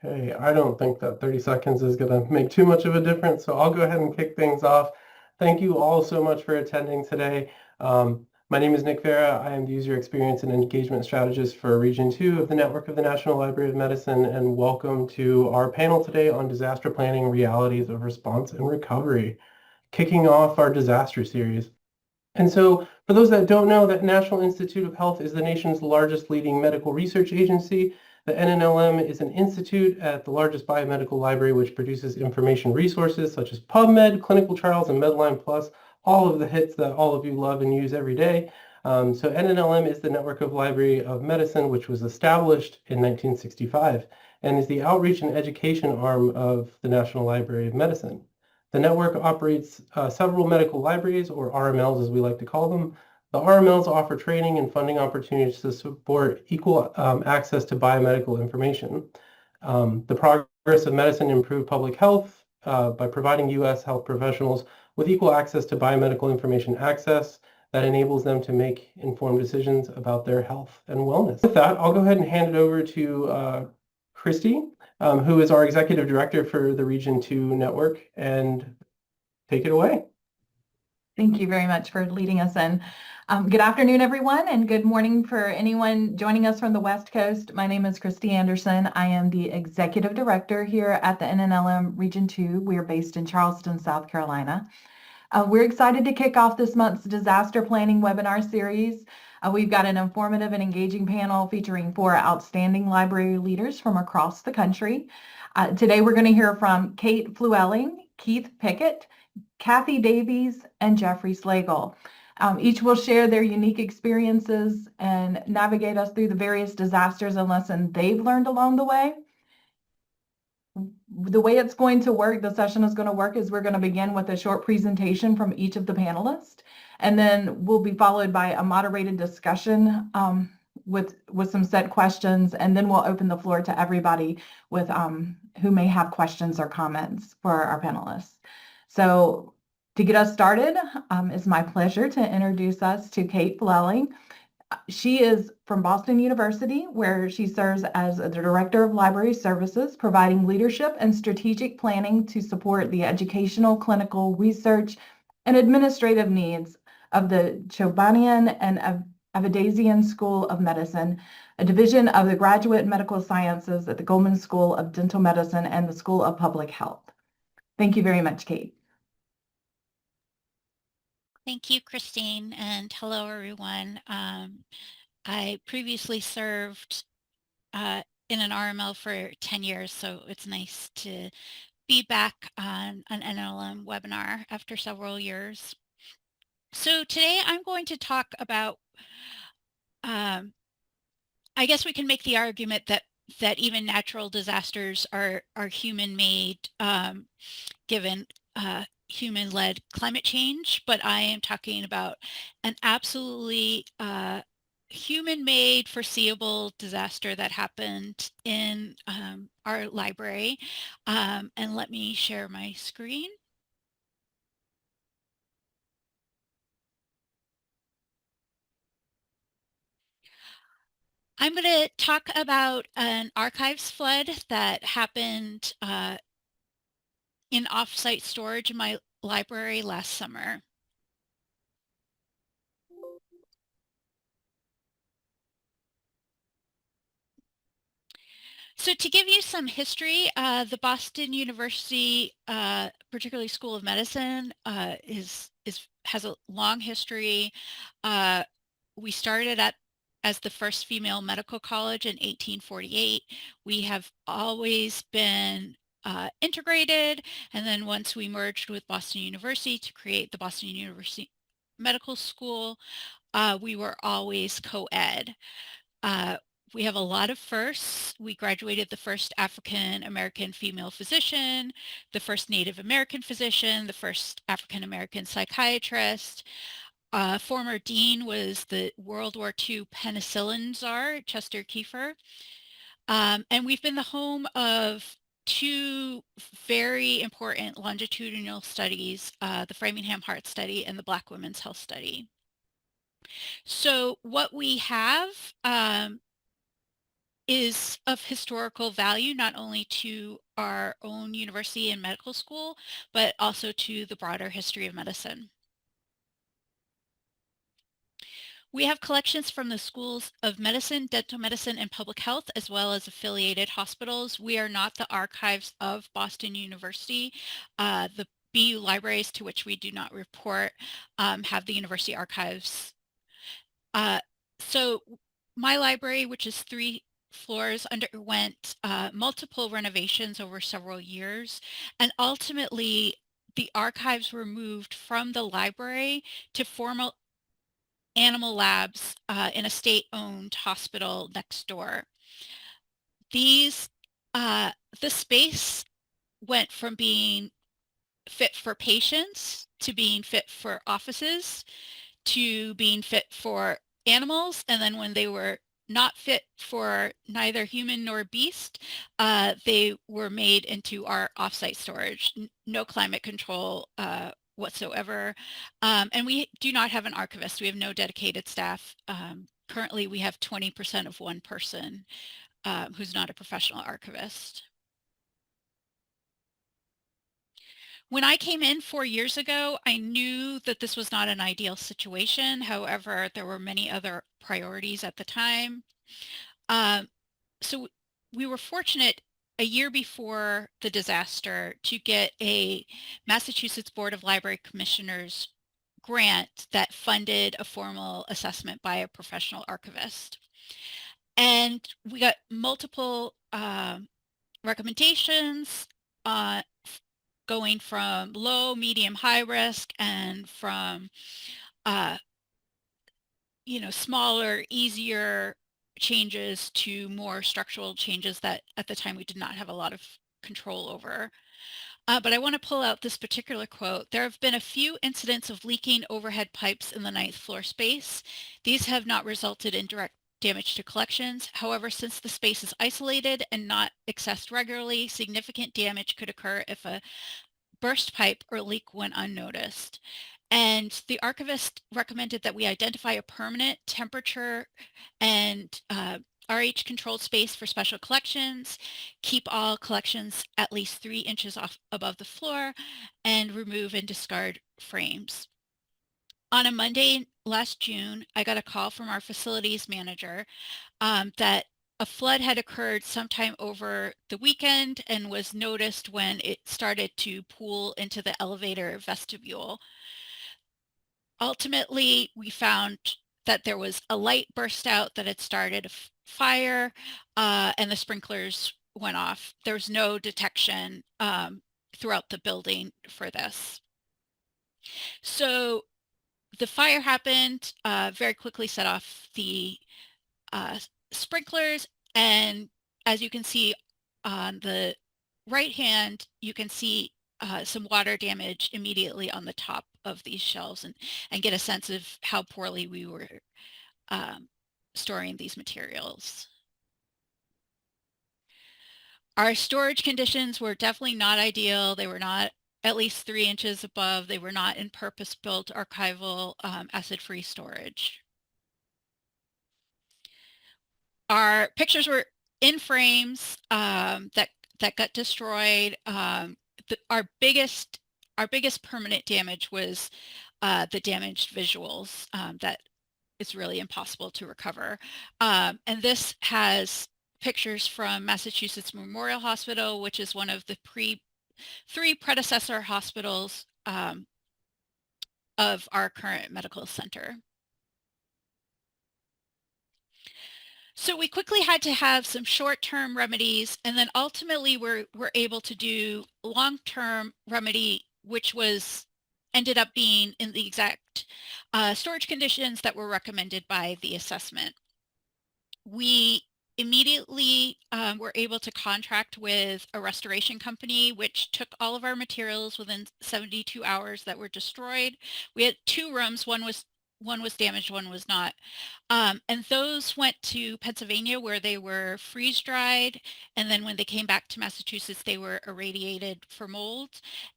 Okay, I don't think that 30 seconds is going to make too much of a difference, so I'll go ahead and kick things off. Thank you all so much for attending today. My name is Nick Vera. I am the User Experience and Engagement Strategist for Region 2 of the Network of the National Library of Medicine, and welcome to our panel today on disaster planning, realities of response and recovery, kicking off our disaster series. And so for those that don't know, the National Institute of Health is the nation's largest leading medical research agency. The NNLM is an institute at the largest biomedical library, which produces information resources such as PubMed, clinical trials, and Medline Plus, all of the hits that all of you love and use every day. So NNLM is the Network of Library of Medicine, which was established in 1965 and is the outreach and education arm of the National Library of Medicine. The network operates several medical libraries, or RMLs as we like to call them. The RMLs offer training and funding opportunities to support equal access to biomedical information. The progress of medicine improved public health by providing U.S. health professionals with equal access to biomedical information access that enables them to make informed decisions about their health and wellness. With that, I'll go ahead and hand it over to Christy, who is our Executive Director for the Region 2 Network, and take it away. Thank you very much for leading us in. Good afternoon, everyone, and good morning for anyone joining us from the West Coast. My name is Christy Anderson. I am the Executive Director here at the NNLM Region 2. We are based in Charleston, South Carolina. We're excited to kick off this month's disaster planning webinar series. We've got an informative and engaging panel featuring 4 outstanding library leaders from across the country. Today, we're going to hear from Kate Fluelling, Keith Pickett, Kathy Davies, and Jeffrey Slagle. Each will share their unique experiences and navigate us through the various disasters and lessons they've learned along the way. The way it's going to work, the session is going to work, is we're going to begin with a short presentation from each of the panelists, and then we'll be followed by a moderated discussion with some set questions, and then we'll open the floor to everybody with who may have questions or comments for our panelists. So to get us started, it's my pleasure to introduce us to Kate Fluelling. She is from Boston University, where she serves as the Director of Library Services, providing leadership and strategic planning to support the educational, clinical, research, and administrative needs of the Chobanian and Avedasian School of Medicine, a division of the Graduate Medical Sciences at the Goldman School of Dental Medicine and the School of Public Health. Thank you very much, Kate. Thank you, Christine, and hello, everyone. I previously served in an RML for 10 years, so it's nice to be back on an NLM webinar after several years. So today I'm going to talk about, I guess we can make the argument that even natural disasters are human-made, given human-led climate change, but I am talking about an absolutely human-made foreseeable disaster that happened in our library. And let me share my screen. I'm going to talk about an archives flood that happened in off-site storage in my library last summer. So to give you some history, the Boston University, particularly School of Medicine, has a long history. We started as the first female medical college in 1848. We have always been integrated, and then once we merged with Boston University to create the Boston University Medical School, we were always co-ed. We have a lot of firsts. We graduated the first African American female physician, the first Native American physician, the first African American psychiatrist. Former dean was the World War II penicillin czar, Chester Kiefer. And we've been the home of 2 very important longitudinal studies, the Framingham Heart Study and the Black Women's Health Study. So what we have is of historical value, not only to our own university and medical school, but also to the broader history of medicine. We have collections from the schools of medicine, dental medicine, and public health, as well as affiliated hospitals. We are not the archives of Boston University. The BU libraries, to which we do not report, have the university archives. So my library, which is 3 floors, underwent multiple renovations over several years, and ultimately the archives were moved from the library to formal animal labs in a state-owned hospital next door. These, the space went from being fit for patients to being fit for offices to being fit for animals, and then when they were not fit for neither human nor beast, they were made into our offsite storage. No climate control whatsoever. And we do not have an archivist. We have no dedicated staff. Currently, we have 20% of one person who's not a professional archivist. When I came in 4 years ago, I knew that this was not an ideal situation. However, there were many other priorities at the time. So we were fortunate a year before the disaster to get a Massachusetts Board of Library Commissioners grant that funded a formal assessment by a professional archivist. And we got multiple recommendations going from low, medium, high risk, and from smaller, easier changes to more structural changes that at the time we did not have a lot of control over. But I want to pull out this particular quote. There have been a few incidents of leaking overhead pipes in the 9th floor space. These have not resulted in direct damage to collections. However, since the space is isolated and not accessed regularly, significant damage could occur if a burst pipe or leak went unnoticed. And the archivist recommended that we identify a permanent temperature and RH controlled space for special collections, keep all collections at least 3 inches off above the floor, and remove and discard frames. On a Monday last June, I got a call from our facilities manager that a flood had occurred sometime over the weekend and was noticed when it started to pool into the elevator vestibule. Ultimately, we found that there was a light burst out that had started a fire, and the sprinklers went off. There was no detection throughout the building for this. So the fire happened, very quickly set off the sprinklers, and as you can see on the right hand, you can see some water damage immediately on the top of these shelves, and get a sense of how poorly we were storing these materials. Our storage conditions were definitely not ideal. They were not at least 3 inches above. They were not in purpose-built archival acid-free storage. Our pictures were in frames that got destroyed. Our biggest permanent damage was the damaged visuals that is really impossible to recover. And this has pictures from Massachusetts Memorial Hospital, which is one of the 3 predecessor hospitals of our current medical center. So we quickly had to have some short-term remedies, and then ultimately we're able to do long-term remedy, which ended up being in the exact storage conditions that were recommended by the assessment. We immediately were able to contract with a restoration company, which took all of our materials within 72 hours that were destroyed. We had 2 rooms, one was damaged, one was not. And those went to Pennsylvania, where they were freeze-dried, and then when they came back to Massachusetts, they were irradiated for mold.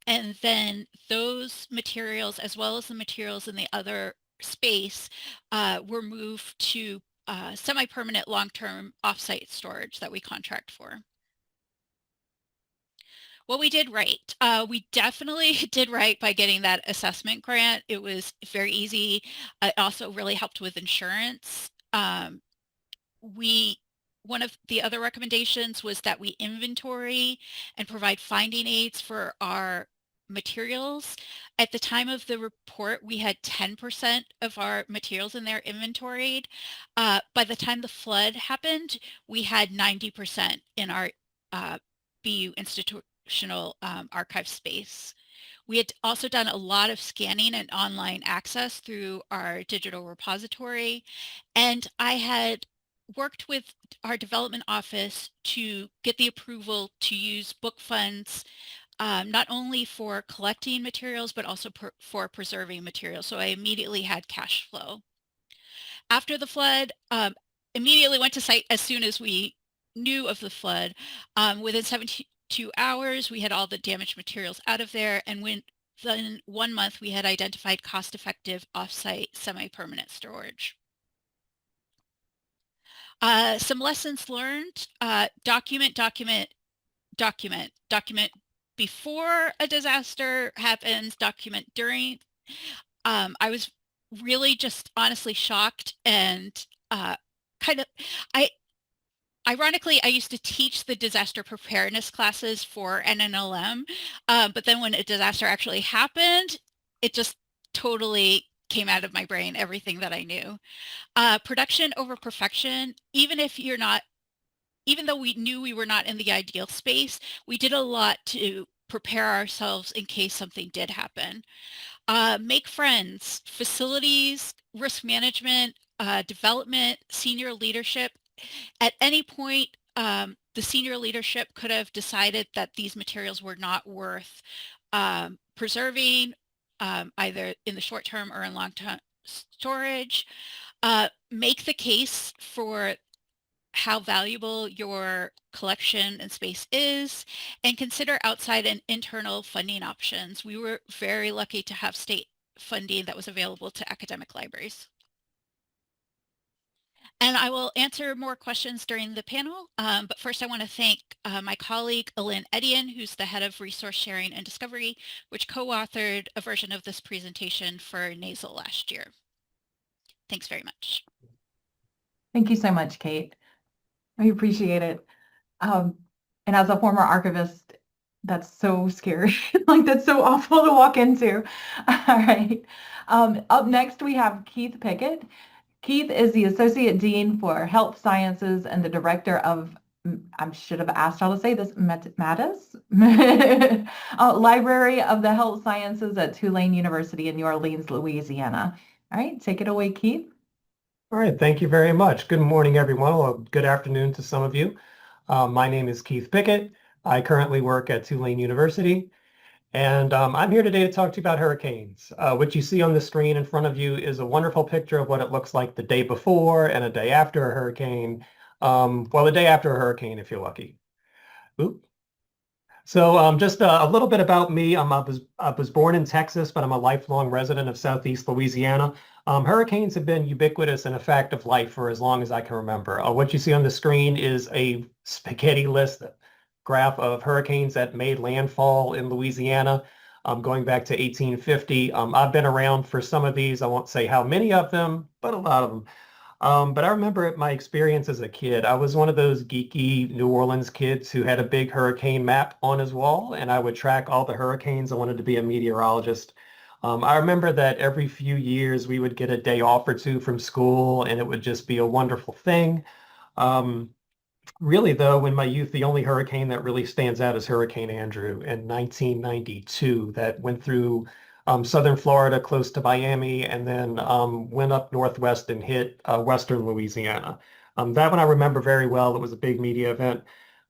And then those materials, as well as the materials in the other space, were moved to semi-permanent long-term offsite storage that we contract for. What we did right, we definitely did right by getting that assessment grant. It was very easy. It also really helped with insurance. One of the other recommendations was that we inventory and provide finding aids for our materials. At the time of the report, we had 10% of our materials in there inventoried. By the time the flood happened, we had 90% in our BU institutional archive space. We had also done a lot of scanning and online access through our digital repository, and I had worked with our development office to get the approval to use book funds, not only for collecting materials, but also for preserving materials. So I immediately had cash flow. After the flood, immediately went to site as soon as we knew of the flood. Within 72 hours, we had all the damaged materials out of there, and within 1 month, we had identified cost-effective offsite semi-permanent storage. Some lessons learned, document before a disaster happens, document during. I was really just honestly shocked and ironically, I used to teach the disaster preparedness classes for NNLM, but then when a disaster actually happened, it just totally came out of my brain, everything that I knew. Production over perfection, even though we knew we were not in the ideal space, we did a lot to prepare ourselves in case something did happen. Make friends, facilities, risk management, development, senior leadership. At any point, the senior leadership could have decided that these materials were not worth preserving, either in the short term or in long-term storage. Make the case for how valuable your collection and space is, and consider outside and internal funding options. We were very lucky to have state funding that was available to academic libraries. And I will answer more questions during the panel, but first I want to thank my colleague, Alin Edian, who's the head of resource sharing and discovery, which co-authored a version of this presentation for NASL last year. Thanks very much. Thank you so much, Kate. I appreciate it. And as a former archivist, that's so scary. Like, that's so awful to walk into. All right. Up next, we have Keith Pickett. Keith is the Associate Dean for Health Sciences and the Director of, I should have asked how to say this, Mattis? Library of the Health Sciences at Tulane University in New Orleans, Louisiana. All right, take it away, Keith. All right, thank you very much. Good morning, everyone. Well, good afternoon to some of you. My name is Keith Pickett. I currently work at Tulane University, and I'm here today to talk to you about hurricanes. What you see on the screen in front of you is a wonderful picture of what it looks like the day before and a day after a hurricane. Well, the day after a hurricane, if you're lucky. Oop. So just a little bit about me. I was born in Texas, but I'm a lifelong resident of Southeast Louisiana. Hurricanes have been ubiquitous and a fact of life for as long as I can remember. What you see on the screen is a spaghetti list graph of hurricanes that made landfall in Louisiana going back to 1850. I've been around for some of these. I won't say how many of them, but a lot of them. But I remember my experience as a kid. I was one of those geeky New Orleans kids who had a big hurricane map on his wall, and I would track all the hurricanes. I wanted to be a meteorologist. I remember that every few years we would get a day off or two from school, and it would just be a wonderful thing. Really, though, in my youth, the only hurricane that really stands out is Hurricane Andrew in 1992 that went through southern Florida, close to Miami, and then went up northwest and hit western Louisiana. That one I remember very well. It was a big media event.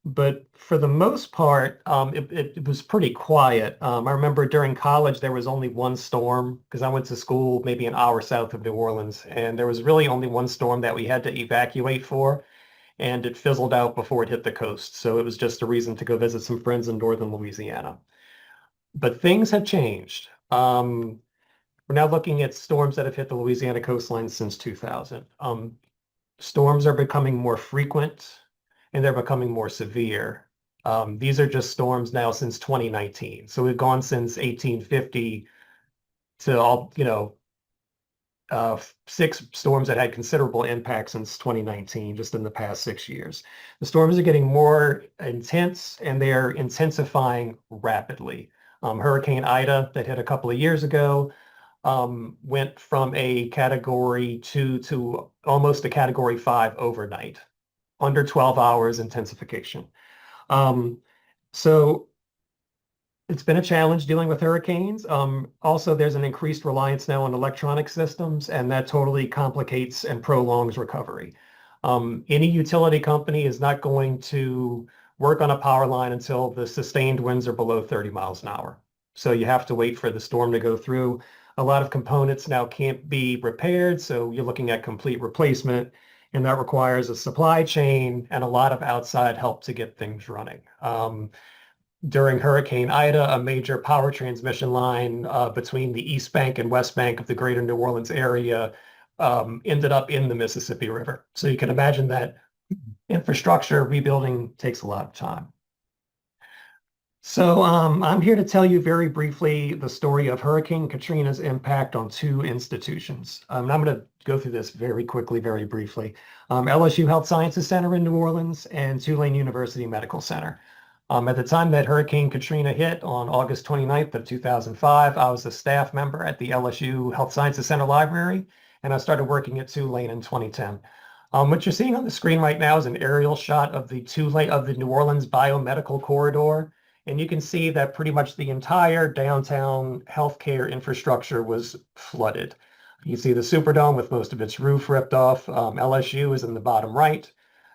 But for the most part, it was pretty quiet. I remember during college, there was only one storm because I went to school maybe an hour south of New Orleans, and there was really only one storm that we had to evacuate for, and it fizzled out before it hit the coast. So it was just a reason to go visit some friends in northern Louisiana. But things have changed. We're now looking at storms that have hit the Louisiana coastline since 2000. storms are becoming more frequent and they're becoming more severe. These are just storms now since 2019. So we've gone since 1850 to all, 6 storms that had considerable impact since 2019, just in the past 6 years. The storms are getting more intense and they're intensifying rapidly. Hurricane Ida that hit a couple of years ago went from a Category 2 to almost a Category 5 overnight, under 12 hours intensification. So it's been a challenge dealing with hurricanes. Also, there's an increased reliance now on electronic systems, and that totally complicates and prolongs recovery. Any utility company is not going to work on a power line until the sustained winds are below 30 miles an hour. So you have to wait for the storm to go through. A lot of components now can't be repaired, so you're looking at complete replacement, and that requires a supply chain and a lot of outside help to get things running. During Hurricane Ida, a major power transmission line between the East Bank and West Bank of the greater New Orleans area ended up in the Mississippi River. So you can imagine that infrastructure rebuilding takes a lot of time. So I'm here to tell you very briefly the story of Hurricane Katrina's impact on 2 institutions. And I'm going to go through this very quickly, very briefly. LSU Health Sciences Center in New Orleans and Tulane University Medical Center. At the time that Hurricane Katrina hit on August 29th of 2005, I was a staff member at the LSU Health Sciences Center Library, and I started working at Tulane in 2010. What you're seeing on the screen right now is an aerial shot of the New Orleans Biomedical Corridor, and you can see that pretty much the entire downtown healthcare infrastructure was flooded. You see the Superdome with most of its roof ripped off. LSU is in the bottom right.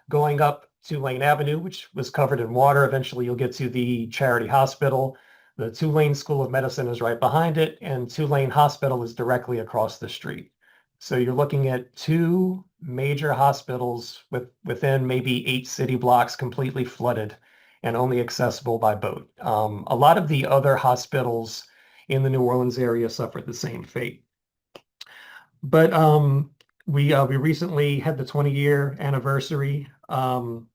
Going up Tulane Avenue, which was covered in water. Eventually, you'll get to the Charity Hospital. The Tulane School of Medicine is right behind it, and Tulane Hospital is directly across the street. So you're looking at 2 major hospitals within maybe 8 city blocks completely flooded and only accessible by boat. A lot of the other hospitals in the New Orleans area suffered the same fate. But we recently had the 20-year anniversary of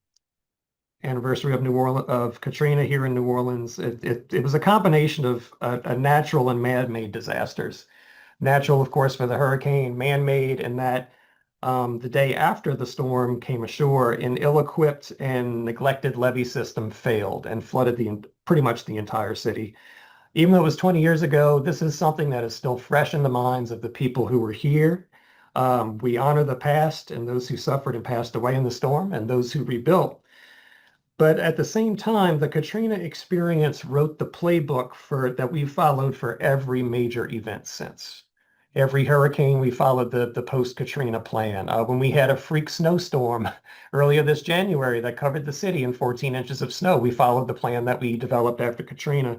Katrina here in New Orleans. It was a combination of a natural and man-made disasters. Natural, of course, for the hurricane, man-made in that the day after the storm came ashore, an ill-equipped and neglected levee system failed and flooded pretty much the entire city. Even though it was 20 years ago, this is something that is still fresh in the minds of the people who were here. We honor the past and those who suffered and passed away in the storm and those who rebuilt. But at the same time, the Katrina experience wrote the playbook that we've followed for every major event since. Every hurricane, we followed the post-Katrina plan. When we had a freak snowstorm earlier this January that covered the city in 14 inches of snow, we followed the plan that we developed after Katrina.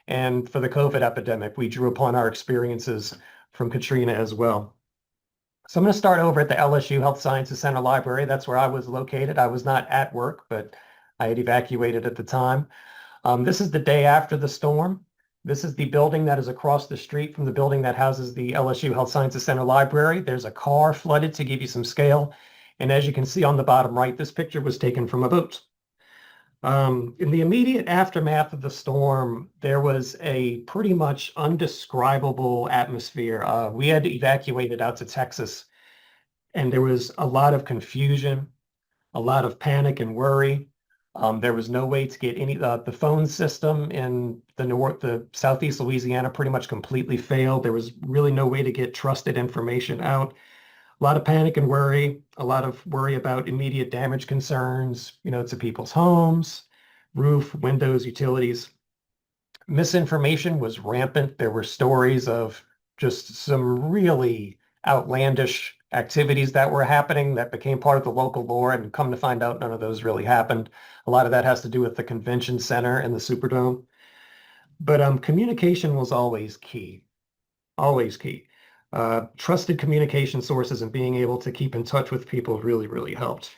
And for the COVID epidemic, we drew upon our experiences from Katrina as well. So I'm going to start over at the LSU Health Sciences Center Library. That's where I was located. I was not at work, but I had evacuated at the time. This is the day after the storm. This is the building that is across the street from the building that houses the LSU Health Sciences Center Library. There's a car flooded to give you some scale. And as you can see on the bottom right, this picture was taken from a boat. In the immediate aftermath of the storm, there was a pretty much undescribable atmosphere. We had evacuated out to Texas, and there was a lot of confusion, a lot of panic and worry. There was no way to get the phone system in the Southeast Louisiana pretty much completely failed. There was really no way to get trusted information out. A lot of panic and worry, a lot of worry about immediate damage concerns, to people's homes, roof, windows, utilities. Misinformation was rampant. There were stories of just some really outlandish activities that were happening that became part of the local lore, and come to find out, none of those really happened. A lot of that has to do with the convention center and the Superdome. But communication was always key, always key. Trusted communication sources and being able to keep in touch with people really, really helped.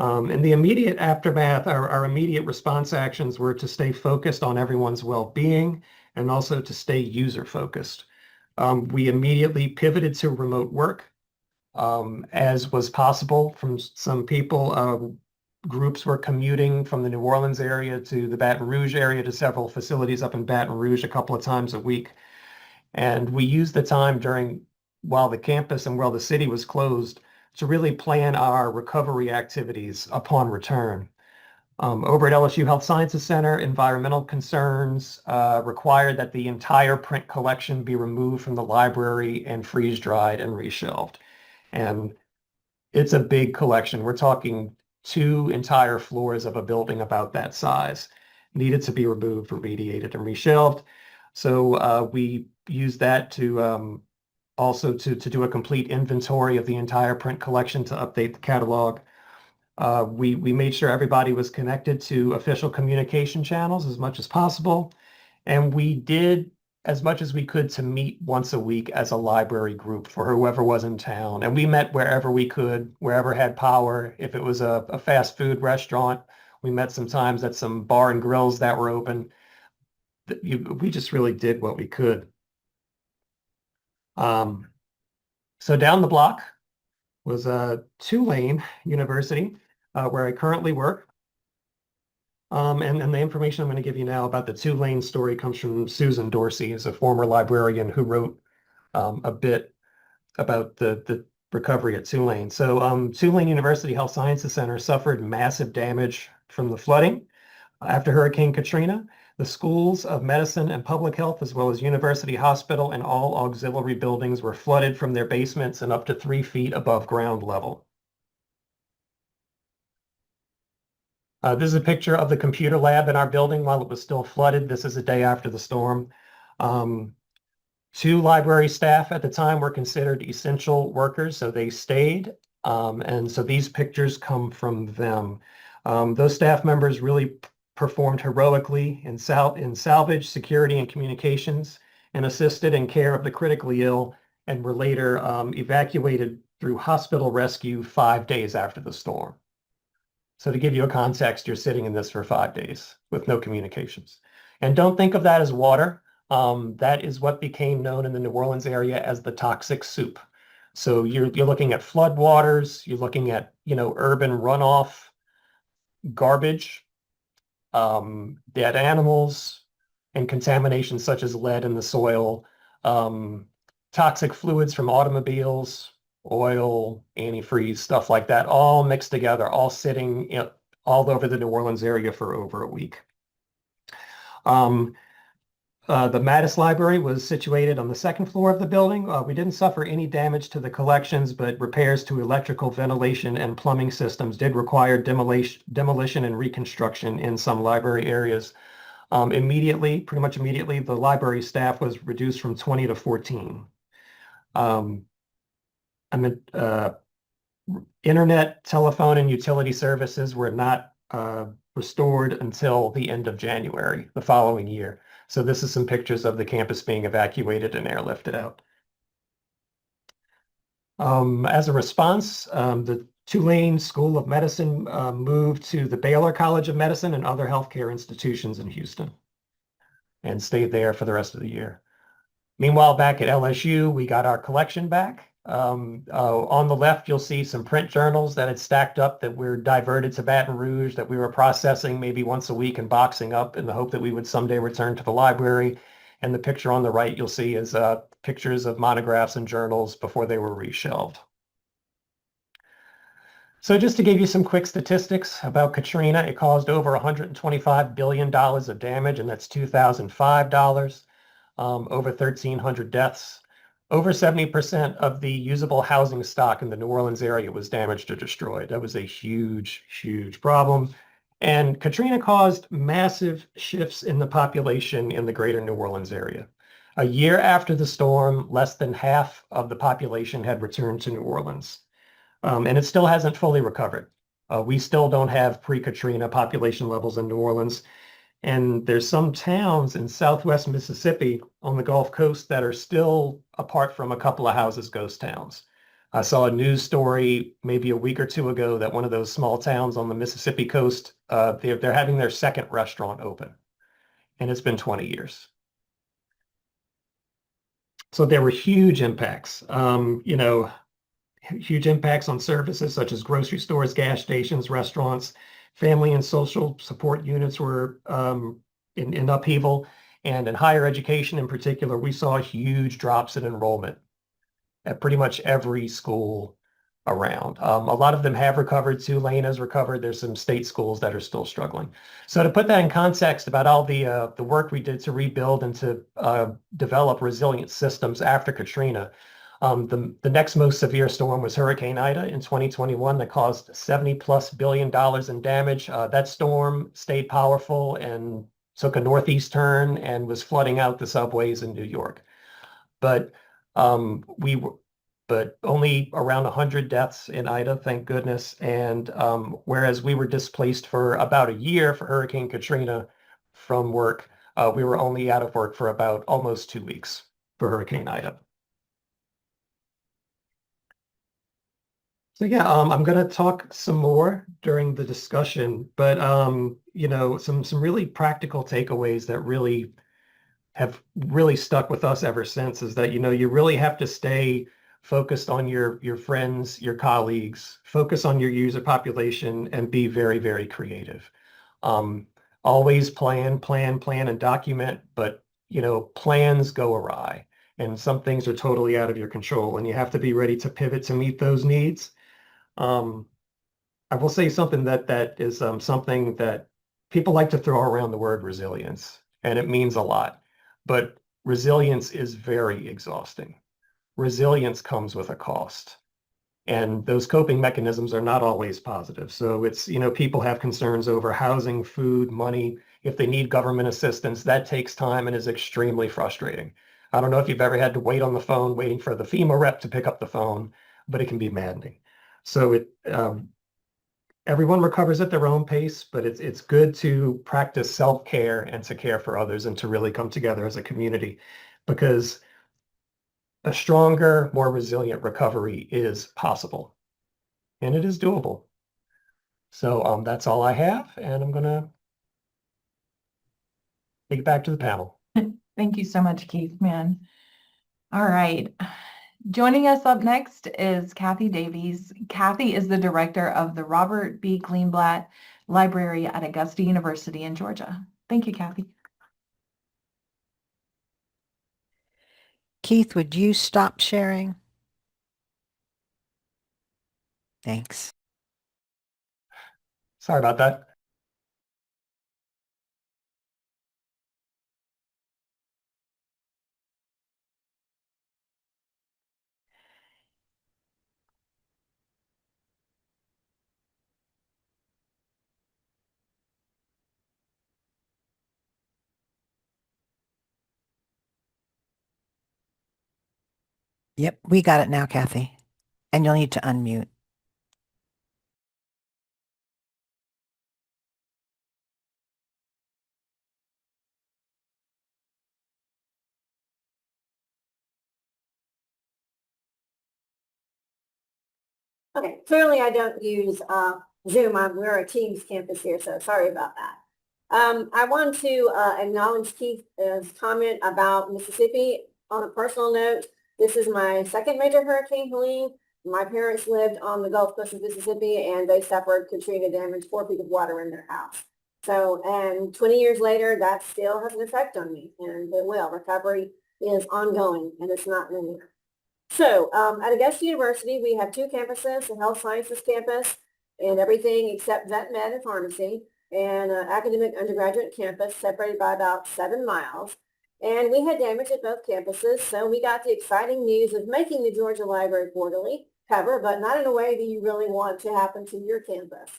In the immediate aftermath, our immediate response actions were to stay focused on everyone's well-being and also to stay user-focused. We immediately pivoted to remote work. As was possible from some people, groups were commuting from the New Orleans area to the Baton Rouge area to several facilities up in Baton Rouge a couple of times a week. And we used the time while the campus and while the city was closed to really plan our recovery activities upon return. Over at LSU Health Sciences Center, environmental concerns required that the entire print collection be removed from the library and freeze-dried and reshelved. And it's a big collection. We're talking 2 entire floors of a building about that size needed to be removed, remediated, and reshelved. So we used that to also to do a complete inventory of the entire print collection to update the catalog. We made sure everybody was connected to official communication channels as much as possible. And we did as much as we could to meet once a week as a library group for whoever was in town. And we met wherever we could, wherever had power. If it was a fast food restaurant, we met sometimes at some bar and grills that were open. We just really did what we could. So down the block was Tulane University, where I currently work. And the information I'm going to give you now about the Tulane story comes from Susan Dorsey, who's a former librarian who wrote a bit about the recovery at Tulane. So Tulane University Health Sciences Center suffered massive damage from the flooding after Hurricane Katrina. The schools of medicine and public health, as well as University Hospital and all auxiliary buildings, were flooded from their basements and up to 3 feet above ground level. This is a picture of the computer lab in our building while it was still flooded. This is a day after the storm. 2 library staff at the time were considered essential workers, so they stayed. And so these pictures come from them. Those staff members really performed heroically in salvage, security, and communications, and assisted in care of the critically ill, and were later evacuated through hospital rescue 5 days after the storm. So to give you a context, you're sitting in this for 5 days with no communications. And don't think of that as water. That is what became known in the New Orleans area as the toxic soup. So you're looking at flood waters, you're looking at, urban runoff, garbage, dead animals, and contamination such as lead in the soil, toxic fluids from automobiles, oil, antifreeze, stuff like that, all mixed together, all sitting all over the New Orleans area for over a week. The Mattis Library was situated on the 2nd floor of the building. We didn't suffer any damage to the collections, but repairs to electrical, ventilation, and plumbing systems did require demolition and reconstruction in some library areas. Pretty much immediately, the library staff was reduced from 20 to 14. Internet, telephone, and utility services were not restored until the end of January the following year. So this is some pictures of the campus being evacuated and airlifted out. As a response, the Tulane School of Medicine moved to the Baylor College of Medicine and other healthcare institutions in Houston and stayed there for the rest of the year. Meanwhile, back at LSU, we got our collection back. On the left, you'll see some print journals that had stacked up that were diverted to Baton Rouge that we were processing maybe once a week and boxing up in the hope that we would someday return to the library. And the picture on the right you'll see is pictures of monographs and journals before they were reshelved. So just to give you some quick statistics about Katrina, it caused over $125 billion of damage, and that's $2,005, over 1,300 deaths. Over 70% of the usable housing stock in the New Orleans area was damaged or destroyed. That was a huge, huge problem. And Katrina caused massive shifts in the population in the greater New Orleans area. A year after the storm, less than half of the population had returned to New Orleans. And it still hasn't fully recovered. We still don't have pre-Katrina population levels in New Orleans. And there's some towns in Southwest Mississippi on the Gulf Coast that are still, apart from a couple of houses, ghost towns. I saw a news story maybe a week or 2 ago that one of those small towns on the Mississippi coast, they're having their 2nd restaurant open, and it's been 20 years. So there were huge impacts. huge impacts on services such as grocery stores, gas stations, restaurants. Family and social support units were in upheaval. And in higher education in particular, we saw huge drops in enrollment at pretty much every school around. A lot of them have recovered. Tulane has recovered. There's some state schools that are still struggling. So to put that in context about all the work we did to rebuild and to develop resilient systems after Katrina, the next most severe storm was Hurricane Ida in 2021 that caused $70+ billion in damage. That storm stayed powerful and took a northeast turn and was flooding out the subways in New York. But only around 100 deaths in Ida, thank goodness. And whereas we were displaced for about a year for Hurricane Katrina from work, we were only out of work for about almost 2 weeks for Hurricane Ida. So yeah, I'm going to talk some more during the discussion, but you know, some really practical takeaways that really have really stuck with us ever since is that, you know, you really have to stay focused on your friends, your colleagues, focus on your user population, and be very, very creative. Always plan, and document, but you know, plans go awry, and some things are totally out of your control, and you have to be ready to pivot to meet those needs. I will say something that is something that people like to throw around the word resilience, and it means a lot, but resilience is very exhausting. Resilience comes with a cost, and those coping mechanisms are not always positive. So it's, you know, people have concerns over housing, food, money. If they need government assistance, that takes time and is extremely frustrating. I don't know if you've ever had to wait on the phone waiting for the FEMA rep to pick up the phone, but it can be maddening. So everyone recovers at their own pace, but it's good to practice self-care and to care for others and to really come together as a community, because a stronger, more resilient recovery is possible, and it is doable. So that's all I have, and I'm going to take it back to the panel. Thank you so much, Keith, man. All right. Joining us up next is Kathy Davies. Kathy is the director of the Robert B. Greenblatt Library at Augusta University in Georgia. Thank you, Kathy. Keith, would you stop sharing? Thanks. Sorry about that. Yep, we got it now, Kathy. And you'll need to unmute. Okay, clearly I don't use Zoom. We're a Teams campus here, so sorry about that. I want to acknowledge Keith's comment about Mississippi. On a personal note, this is my second major hurricane, Helene. My parents lived on the Gulf Coast of Mississippi, and they suffered Katrina damage, 4 feet of water in their house. So, and 20 years later, that still has an effect on me, and it will. Recovery is ongoing, and it's not linear. So at Augusta University, we have 2 campuses, the health sciences campus and everything except vet med and pharmacy, and an academic undergraduate campus separated by about 7 miles. And we had damage at both campuses, so we got the exciting news of making the Georgia Library Quarterly cover, but not in a way that you really want to happen to your campus.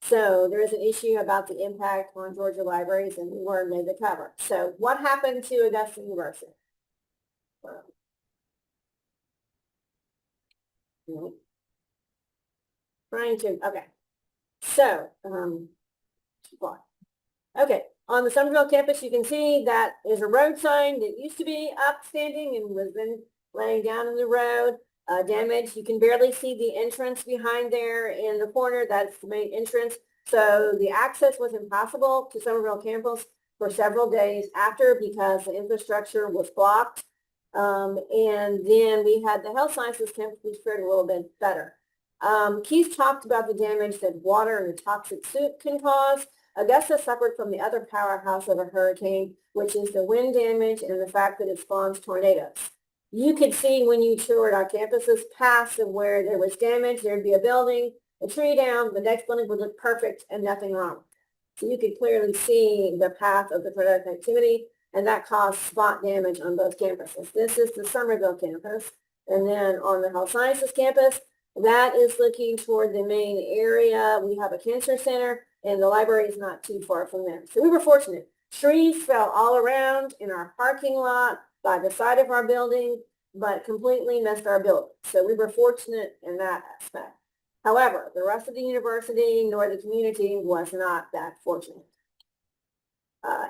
So there is an issue about the impact on Georgia libraries, and we weren't made the cover. So what happened to Augusta University? Trying to, okay. So, okay, on the Somerville campus, you can see that there's a road sign that used to be upstanding and was then laying down in the road. Damage, you can barely see the entrance behind there in the corner. That's the main entrance. So the access was impossible to Somerville campus for several days after because the infrastructure was blocked. And then we had the health sciences campus, which fared a little bit better. Keith talked about the damage that water and the toxic soup can cause. Augusta suffered from the other powerhouse of a hurricane, which is the wind damage and the fact that it spawns tornadoes. You could see when you toured our campuses past of where there was damage, there'd be a building, a tree down, the next building would look perfect and nothing wrong. So you could clearly see the path of the tornadic activity, and that caused spot damage on both campuses. This is the Somerville campus. And then on the health sciences campus, that is looking toward the main area. We have a cancer center, and the library is not too far from there. So we were fortunate. Trees fell all around in our parking lot, by the side of our building, but completely missed our building. So we were fortunate in that aspect. However, the rest of the university nor the community was not that fortunate.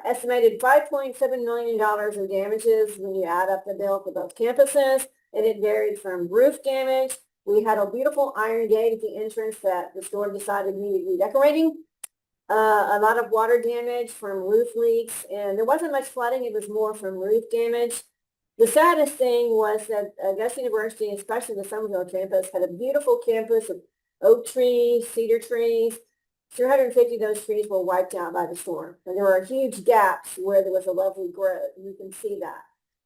Estimated $5.7 million in damages when you add up the bill for both campuses, and it varied from roof damage. We had a beautiful iron gate at the entrance that the store decided needed redecorating. A lot of water damage from roof leaks, and there wasn't much flooding. It was more from roof damage. The saddest thing was that Augusta University, especially the Somerville campus, had a beautiful campus of oak trees, cedar trees. 350 of those trees were wiped out by the storm. And there were huge gaps where there was a lovely growth. You can see that.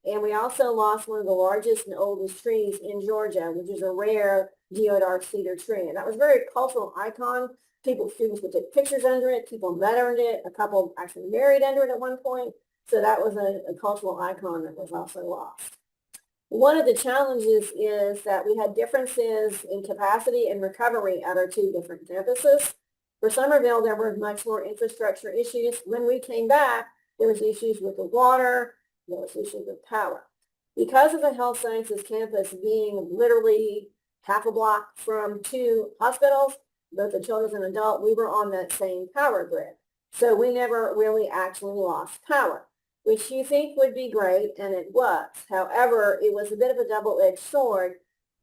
And we also lost one of the largest and oldest trees in Georgia, which is a rare deodar cedar tree. And that was a very cultural icon. Students would take pictures under it. People met under it. A couple actually married under it at one point. So that was a cultural icon that was also lost. One of the challenges is that we had differences in capacity and recovery at our two different campuses. For Somerville, there were much more infrastructure issues. When we came back, there was issues with the water, there was issues with power. Because of the health sciences campus being literally half a block from two hospitals, both the children's and adult, we were on that same power grid. So we never really actually lost power, which you think would be great, and it was. However, it was a bit of a double-edged sword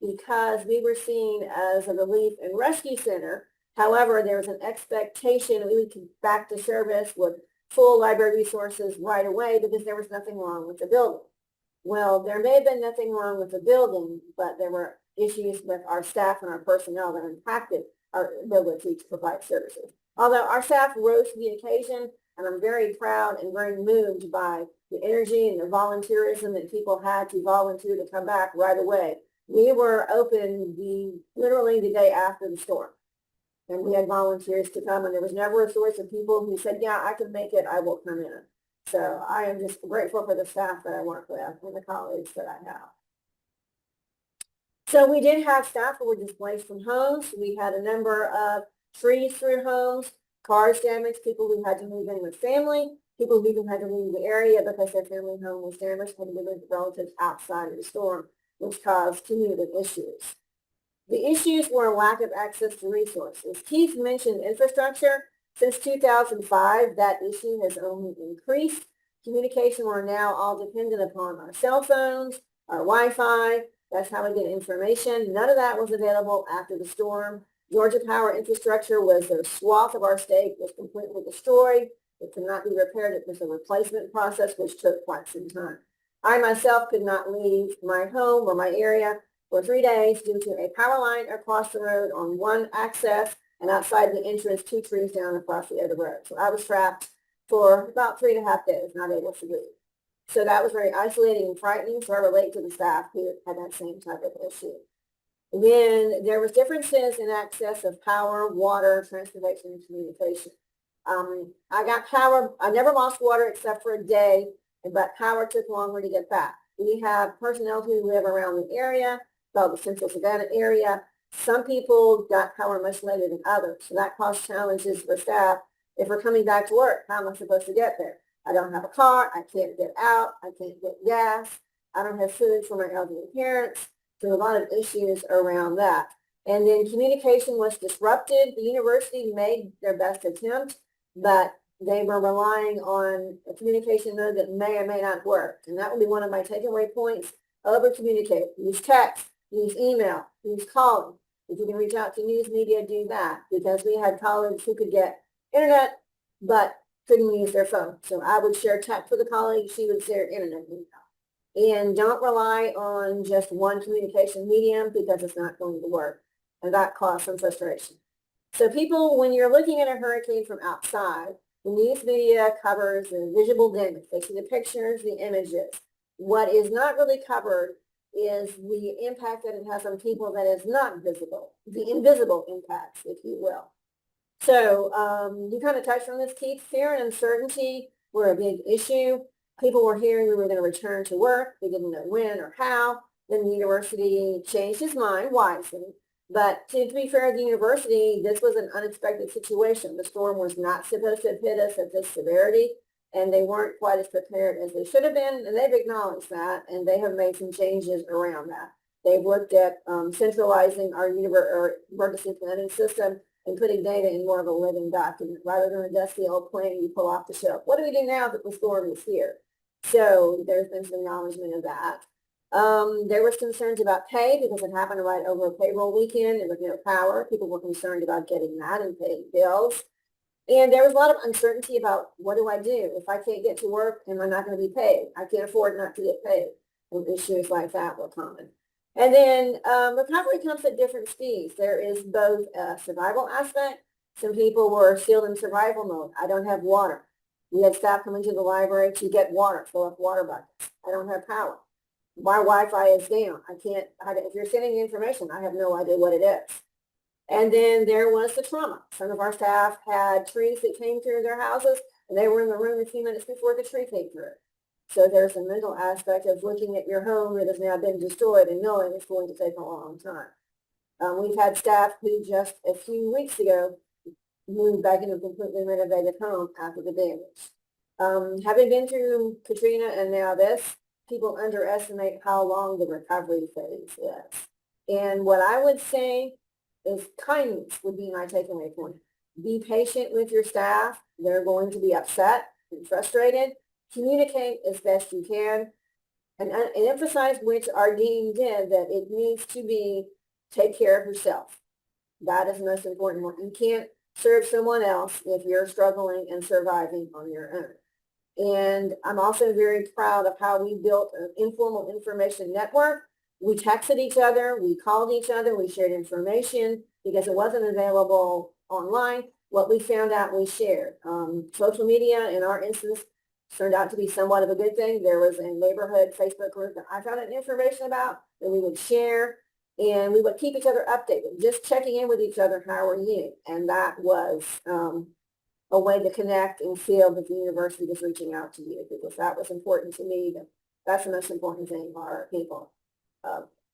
because we were seen as a relief and rescue center. However, there was an expectation that we would get back to service with full library resources right away because there was nothing wrong with the building. Well, there may have been nothing wrong with the building, but there were issues with our staff and our personnel that impacted our ability to provide services. Although our staff rose to the occasion, and I'm very proud and very moved by the energy and the volunteerism that people had to volunteer to come back right away. We were open literally the day after the storm. And we had volunteers to come, and there was never a source of people who said, yeah, I can make it, I will come in. So I am just grateful for the staff that I work with and the colleagues that I have. So we did have staff who were displaced from homes. We had a number of trees through homes, cars damaged, people who had to move in with family, people who even had to leave the area because their family home was damaged and they lived with relatives outside of the storm, which caused cumulative issues. The issues were a lack of access to resources. Keith mentioned infrastructure. Since 2005, that issue has only increased. Communication, we're now all dependent upon our cell phones, our Wi-Fi. That's how we get information. None of that was available after the storm. Georgia Power infrastructure was a swath of our state was completely destroyed. It could not be repaired. It was a replacement process, which took quite some time. I myself could not leave my home or my area for 3 days due to a power line across the road on one access, and outside the entrance, 2 trees down across the other road. So I was trapped for about 3.5 days, not able to leave. So that was very isolating and frightening, so I relate to the staff who had that same type of issue. Then there was differences in access of power, water, transportation, and communication. I got power. I never lost water except for a day, but power took longer to get back. We have personnel who live around the area, about the Central Savannah area. Some people got power much later than others, so that caused challenges for staff. If we're coming back to work, how am I supposed to get there? I don't have a car. I can't get out. I can't get gas. I don't have food for my elderly parents. So a lot of issues around that. And then communication was disrupted. The university made their best attempt, but they were relying on a communication mode that may or may not work. And that would be one of my takeaway points. Over communicate. Use text, use email, use calling. If you can reach out to news media, do that. Because we had colleagues who could get internet, but couldn't use their phone. So I would share text with a colleague. She would share internet email. And don't rely on just one communication medium because it's not going to work. And that caused some frustration. So people, when you're looking at a hurricane from outside, the news media covers the visual damage. They see the pictures, the images. What is not really covered is the impact that it has on people that is not visible, the invisible impacts, if you will. So you kind of touched on this, Keith. Fear and uncertainty were a big issue. People were hearing we were going to return to work. They didn't know when or how. Then the university changed its mind wisely. But to be fair to the university, this was an unexpected situation. The storm was not supposed to have hit us at this severity, and they weren't quite as prepared as they should have been, and they've acknowledged that, and they have made some changes around that. They've looked at centralizing our emergency planning system and putting data in more of a living document rather than a dusty old plan you pull off the shelf. What do we do now that the storm is here? So there's been some acknowledgement of that. There was concerns about pay because it happened right over a payroll weekend and with no power. People were concerned about getting that and paying bills. And there was a lot of uncertainty about what do I do? If I can't get to work, am I not going to be paid? I can't afford not to get paid. And issues like that were common. And then recovery comes at different speeds. There is both a survival aspect. Some people were still in survival mode. I don't have water. We had staff coming to the library to get water, fill up water buckets. I don't have power. My Wi-Fi is down. If you're sending information, I have no idea what it is. And then there was the trauma. Some of our staff had trees that came through their houses, and they were in the room a few minutes before the tree came through. So there's a mental aspect of looking at your home that has now been destroyed and knowing it's going to take a long time. We've had staff who just a few weeks ago moved back into a completely renovated home after the damage. Having been through Katrina and now this, people underestimate how long the recovery phase is. And what I would say is kindness would be my takeaway point. Be patient with your staff. They're going to be upset and frustrated. Communicate as best you can and emphasize, which our dean did, that it needs to be take care of yourself. That is the most important one. You can't serve someone else if you're struggling and surviving on your own. And I'm also very proud of how we built an informal information network. We texted each other, we called each other, we shared information because it wasn't available online. What we found out, we shared. Social media, in our instance, turned out to be somewhat of a good thing. There was a neighborhood Facebook group that I found out information about that we would share, and we would keep each other updated, just checking in with each other, how are you? And that was a way to connect and feel that the university was reaching out to you, because that was important to me. That's the most important thing for our people.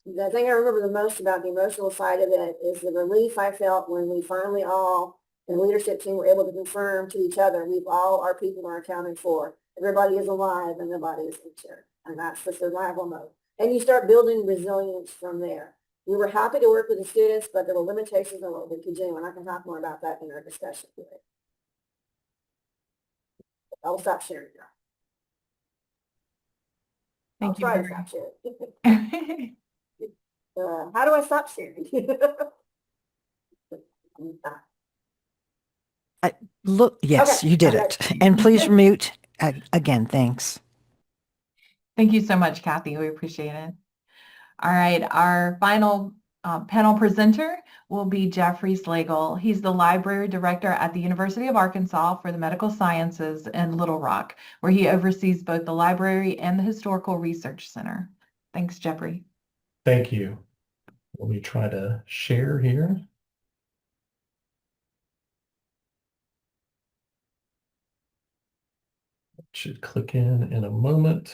The thing I remember the most about the emotional side of it is the relief I felt when we finally all, the leadership team, were able to confirm to each other, our people are accounted for. Everybody is alive and nobody is injured. And that's the survival mode. And you start building resilience from there. We were happy to work with the students, but there were limitations on what we could do. And I can talk more about that in our discussion today. I'll stop sharing now. Thank you. I'll try to stop sharing. How do I stop sharing? Look, yes, Okay, you did okay. it. And please mute again. Thanks. Thank you so much, Kathy. We appreciate it. All right, our final panel presenter will be Jeffrey Slagle. He's the library director at the University of Arkansas for the Medical Sciences in Little Rock, where he oversees both the library and the Historical Research Center. Thanks, Jeffrey. Thank you. Let me try to share here. Should click in a moment.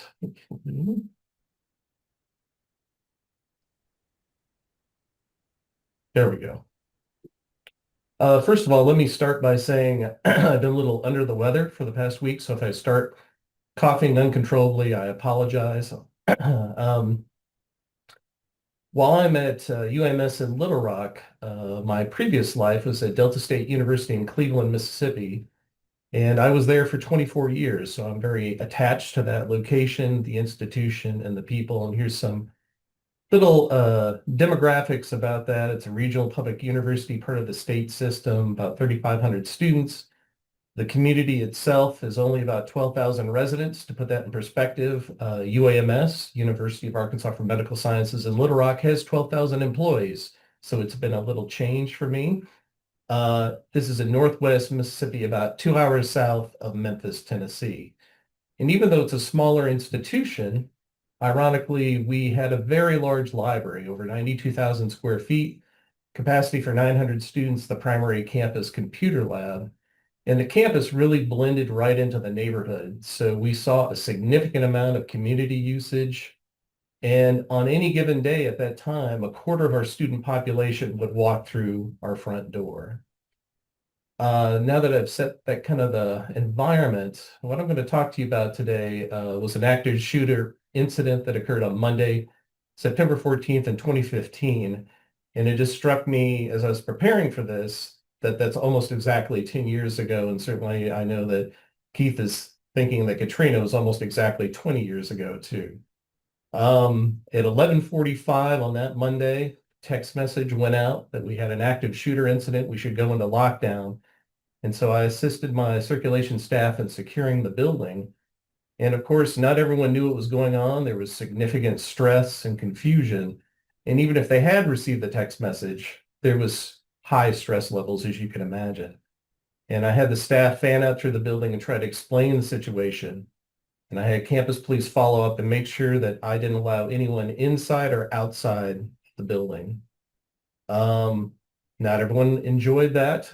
There we go. First of all, let me start by saying I've been a little under the weather for the past week, so if I start coughing uncontrollably, I apologize. While I'm at UMS in Little Rock, my previous life was at Delta State University in Cleveland, Mississippi, and I was there for 24 years, so I'm very attached to that location, the institution, and the people. And here's some little demographics about that. It's a regional public university, part of the state system, about 3,500 students. The community itself is only about 12,000 residents. To put that in perspective, UAMS, University of Arkansas for Medical Sciences in Little Rock, has 12,000 employees. So it's been a little change for me. This is in Northwest Mississippi, about 2 hours south of Memphis, Tennessee. And even though it's a smaller institution, ironically, we had a very large library, over 92,000 square feet, capacity for 900 students, the primary campus computer lab. And the campus really blended right into the neighborhood. So we saw a significant amount of community usage. And on any given day at that time, a quarter of our student population would walk through our front door. Now that I've set that kind of the environment, what I'm going to talk to you about today was an active shooter incident that occurred on Monday, September 14th in 2015. And it just struck me as I was preparing for this that that's almost exactly 10 years ago. And certainly I know that Keith is thinking that Katrina was almost exactly 20 years ago too. At 11:45 on that Monday, text message went out that we had an active shooter incident. We should go into lockdown. And so I assisted my circulation staff in securing the building. And of course, not everyone knew what was going on. There was significant stress and confusion. And even if they had received the text message, there was high stress levels, as you can imagine. And I had the staff fan out through the building and try to explain the situation. And I had campus police follow up and make sure that I didn't allow anyone inside or outside the building. Not everyone enjoyed that.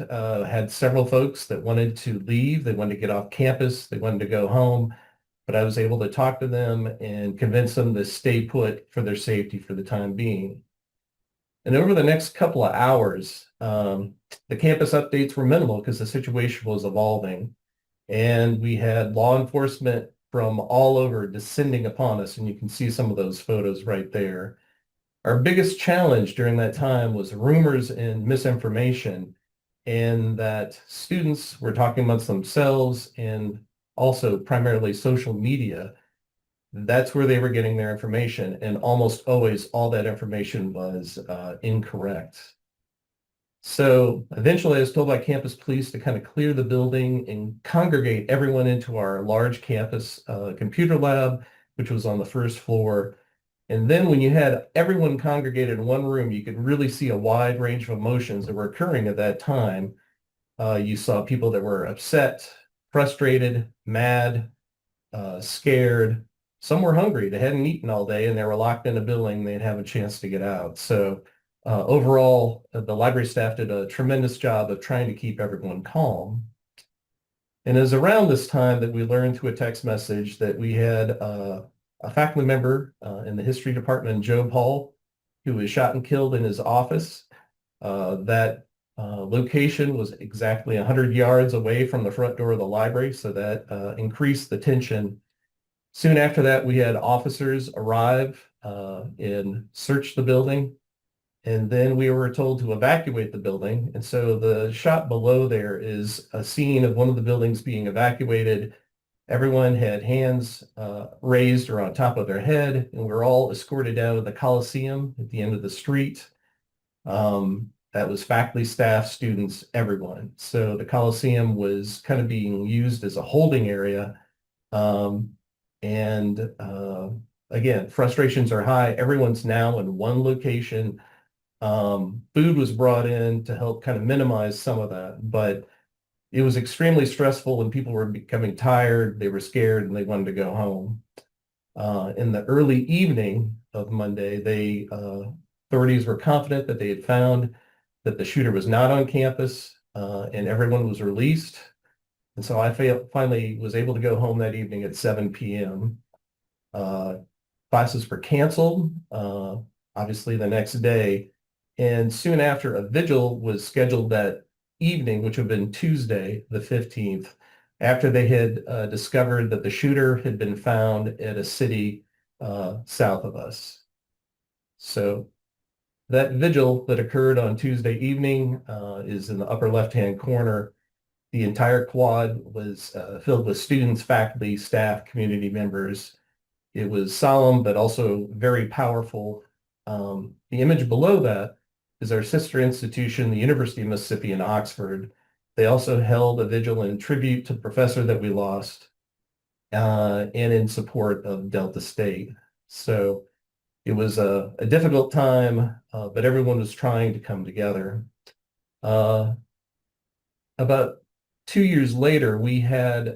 Had several folks that wanted to leave. They wanted to get off campus. They wanted to go home. But I was able to talk to them and convince them to stay put for their safety for the time being. And over the next couple of hours, the campus updates were minimal because the situation was evolving. And we had law enforcement from all over descending upon us. And you can see some of those photos right there. Our biggest challenge during that time was rumors and misinformation, and that students were talking amongst themselves and also primarily social media. That's where they were getting their information. And almost always all that information was incorrect. So eventually I was told by campus police to kind of clear the building and congregate everyone into our large campus computer lab, which was on the first floor. And then when you had everyone congregated in one room, you could really see a wide range of emotions that were occurring at that time. You saw people that were upset, frustrated, mad, scared. Some were hungry. They hadn't eaten all day and they were locked in a building. They'd have a chance to get out. So overall, the library staff did a tremendous job of trying to keep everyone calm. And it was around this time that we learned through a text message that we had a faculty member in the history department in Job Hall who was shot and killed in his office. That location was exactly 100 yards away from the front door of the library, so that increased the tension. Soon after that, we had officers arrive and search the building, and then we were told to evacuate the building. And so the shot below there is a scene of one of the buildings being evacuated. Everyone had hands raised or on top of their head, and we were all escorted down to the Coliseum at the end of the street. That was faculty, staff, students, everyone. So the Coliseum was kind of being used as a holding area. Again, frustrations are high. Everyone's now in one location. Food was brought in to help kind of minimize some of that, but it was extremely stressful when people were becoming tired, they were scared, and they wanted to go home. In the early evening of Monday, authorities were confident that they had found that the shooter was not on campus, and everyone was released. And so I finally was able to go home that evening at 7 p.m. Classes were canceled, obviously the next day. And soon after, a vigil was scheduled that evening, which would have been Tuesday, the 15th, after they had discovered that the shooter had been found at a city south of us. So that vigil that occurred on Tuesday evening is in the upper left-hand corner. The entire quad was filled with students, faculty, staff, community members. It was solemn, but also very powerful. The image below that is our sister institution, the University of Mississippi in Oxford. They also held a vigil in tribute to the professor that we lost, and in support of Delta State. So it was a difficult time, but everyone was trying to come together. About 2 years later, we had,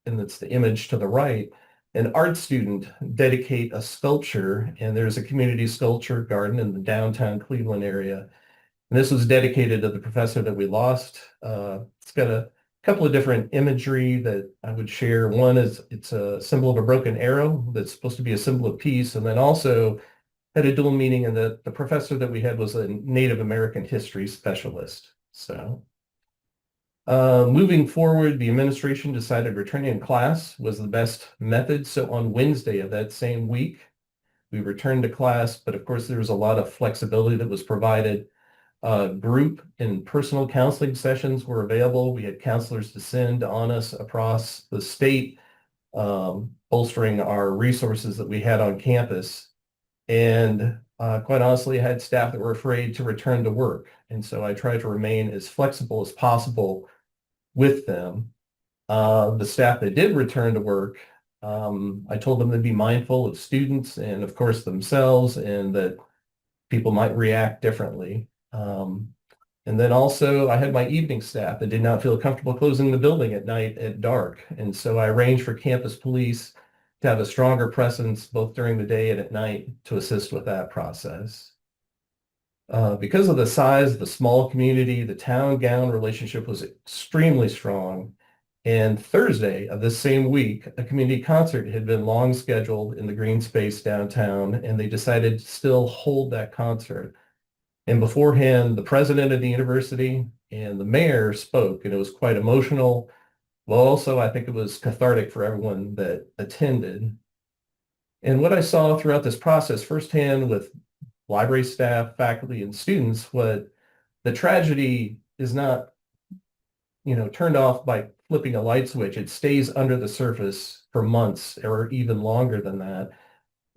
and that's the image to the right, an art student dedicate a sculpture, and there's a community sculpture garden in the downtown Cleveland area. And this was dedicated to the professor that we lost. It's got a couple of different imagery that I would share. One is it's a symbol of a broken arrow that's supposed to be a symbol of peace, and then also had a dual meaning in that the professor that we had was a Native American history specialist. So moving forward, the administration decided returning in class was the best method. So on Wednesday of that same week, we returned to class, but of course there was a lot of flexibility that was provided. Group and personal counseling sessions were available. We had counselors descend on us across the state, bolstering our resources that we had on campus. And quite honestly, I had staff that were afraid to return to work. And so I tried to remain as flexible as possible with them. The staff that did return to work, I told them to be mindful of students and of course themselves, and that people might react differently. And then also I had my evening staff that did not feel comfortable closing the building at night at dark. And so I arranged for campus police to have a stronger presence both during the day and at night to assist with that process. Because of the size of the small community, the town-gown relationship was extremely strong. And Thursday of this same week, a community concert had been long scheduled in the green space downtown, and they decided to still hold that concert. And beforehand, the president of the university and the mayor spoke, and it was quite emotional. Well, also, I think it was cathartic for everyone that attended. And what I saw throughout this process firsthand with library staff, faculty, and students, what the tragedy is not, turned off by flipping a light switch. It stays under the surface for months or even longer than that.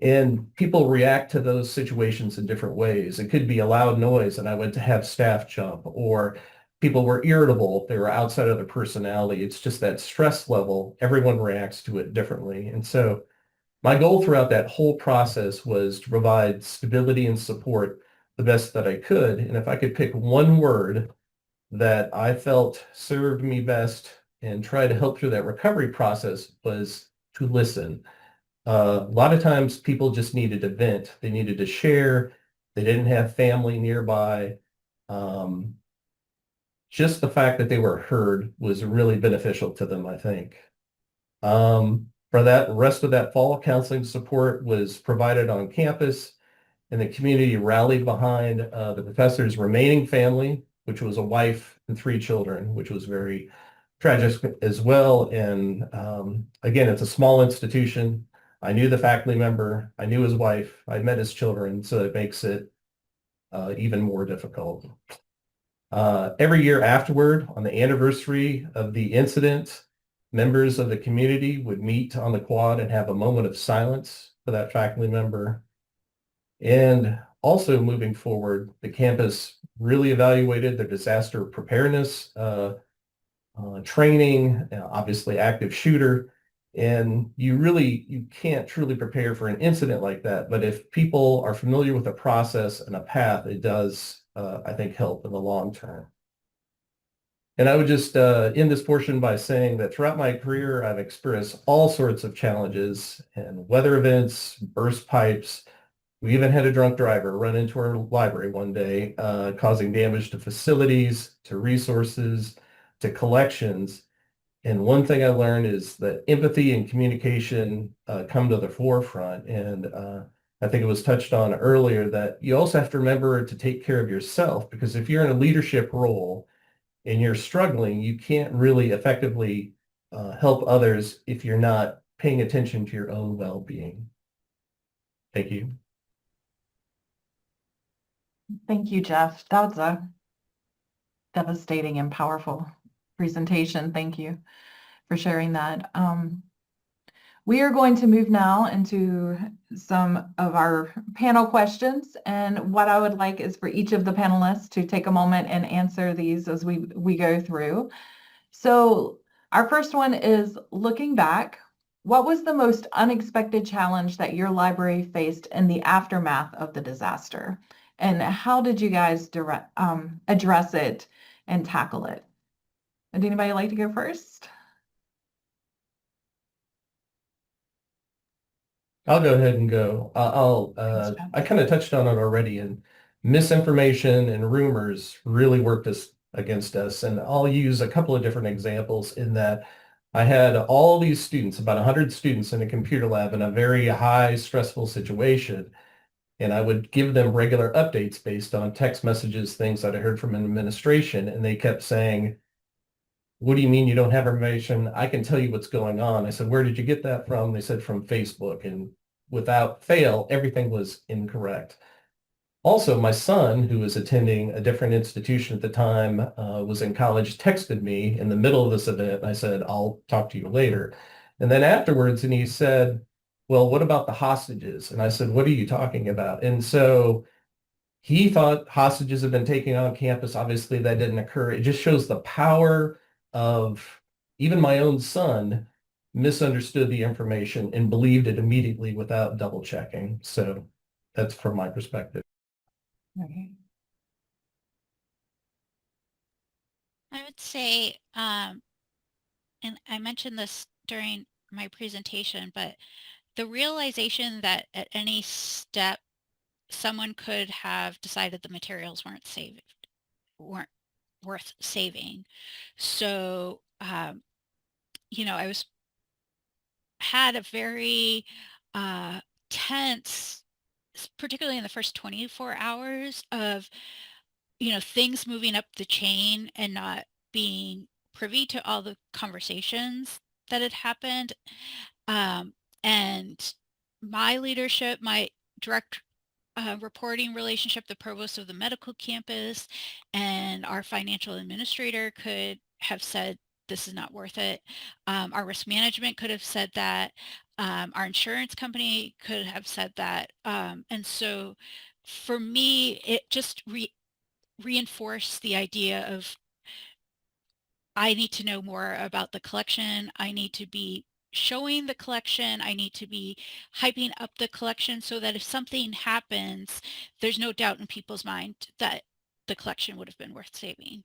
And people react to those situations in different ways. It could be a loud noise and I went to have staff jump, or people were irritable. They were outside of their personality. It's just that stress level. Everyone reacts to it differently. And so my goal throughout that whole process was to provide stability and support the best that I could. And if I could pick one word that I felt served me best and try to help through that recovery process, was to listen. A lot of times people just needed to vent. They needed to share. They didn't have family nearby. Just the fact that they were heard was really beneficial to them, I think. For that rest of that fall, counseling support was provided on campus, and the community rallied behind the professor's remaining family, which was a wife and 3 children, which was very tragic as well. And again, it's a small institution. I knew the faculty member, I knew his wife, I met his children, so it makes it even more difficult. Every year afterward, on the anniversary of the incident, members of the community would meet on the quad and have a moment of silence for that faculty member. And also moving forward, the campus really evaluated their disaster preparedness, training, obviously active shooter. And you can't truly prepare for an incident like that. But if people are familiar with a process and a path, it does, I think, help in the long term. And I would just end this portion by saying that throughout my career, I've experienced all sorts of challenges and weather events, burst pipes. We even had a drunk driver run into our library one day, causing damage to facilities, to resources, to collections. And one thing I learned is that empathy and communication come to the forefront. And I think it was touched on earlier that you also have to remember to take care of yourself, because if you're in a leadership role and you're struggling, you can't really effectively help others if you're not paying attention to your own well-being. Thank you. Thank you, Jeff. That was a devastating and powerful presentation. Thank you for sharing that. We are going to move now into some of our panel questions. And what I would like is for each of the panelists to take a moment and answer these as we go through. So our first one is looking back. What was the most unexpected challenge that your library faced in the aftermath of the disaster? And how did you guys address it and tackle it? Would anybody like to go first? I'll go ahead and go. I kind of touched on it already, and misinformation and rumors really worked against us. And I'll use a couple of different examples in that I had all these students, about 100 students in a computer lab in a very high stressful situation. And I would give them regular updates based on text messages, things that I heard from administration. And they kept saying, what do you mean you don't have information? I can tell you what's going on. I said, where did you get that from? They said from Facebook. And without fail, everything was incorrect. Also, my son, who was attending a different institution at the time, was in college, texted me in the middle of this event. And I said, I'll talk to you later. And then afterwards, and he said, well, what about the hostages? And I said, what are you talking about? And so he thought hostages had been taken on campus. Obviously, that didn't occur. It just shows the power of even my own son misunderstood the information and believed it immediately without double checking. So that's from my perspective. Okay. I would say, and I mentioned this during my presentation, but the realization that at any step, someone could have decided the materials weren't worth saving. So, you know, I had a very tense, particularly in the first 24 hours of, you know, things moving up the chain and not being privy to all the conversations that had happened. And my leadership, my direct reporting relationship, the provost of the medical campus and our financial administrator could have said, this is not worth it. Our risk management could have said that. Our insurance company could have said that. And so for me, it just reinforced the idea of I need to know more about the collection. I need to be showing the collection. I need to be hyping up the collection so that if something happens, there's no doubt in people's mind that the collection would have been worth saving.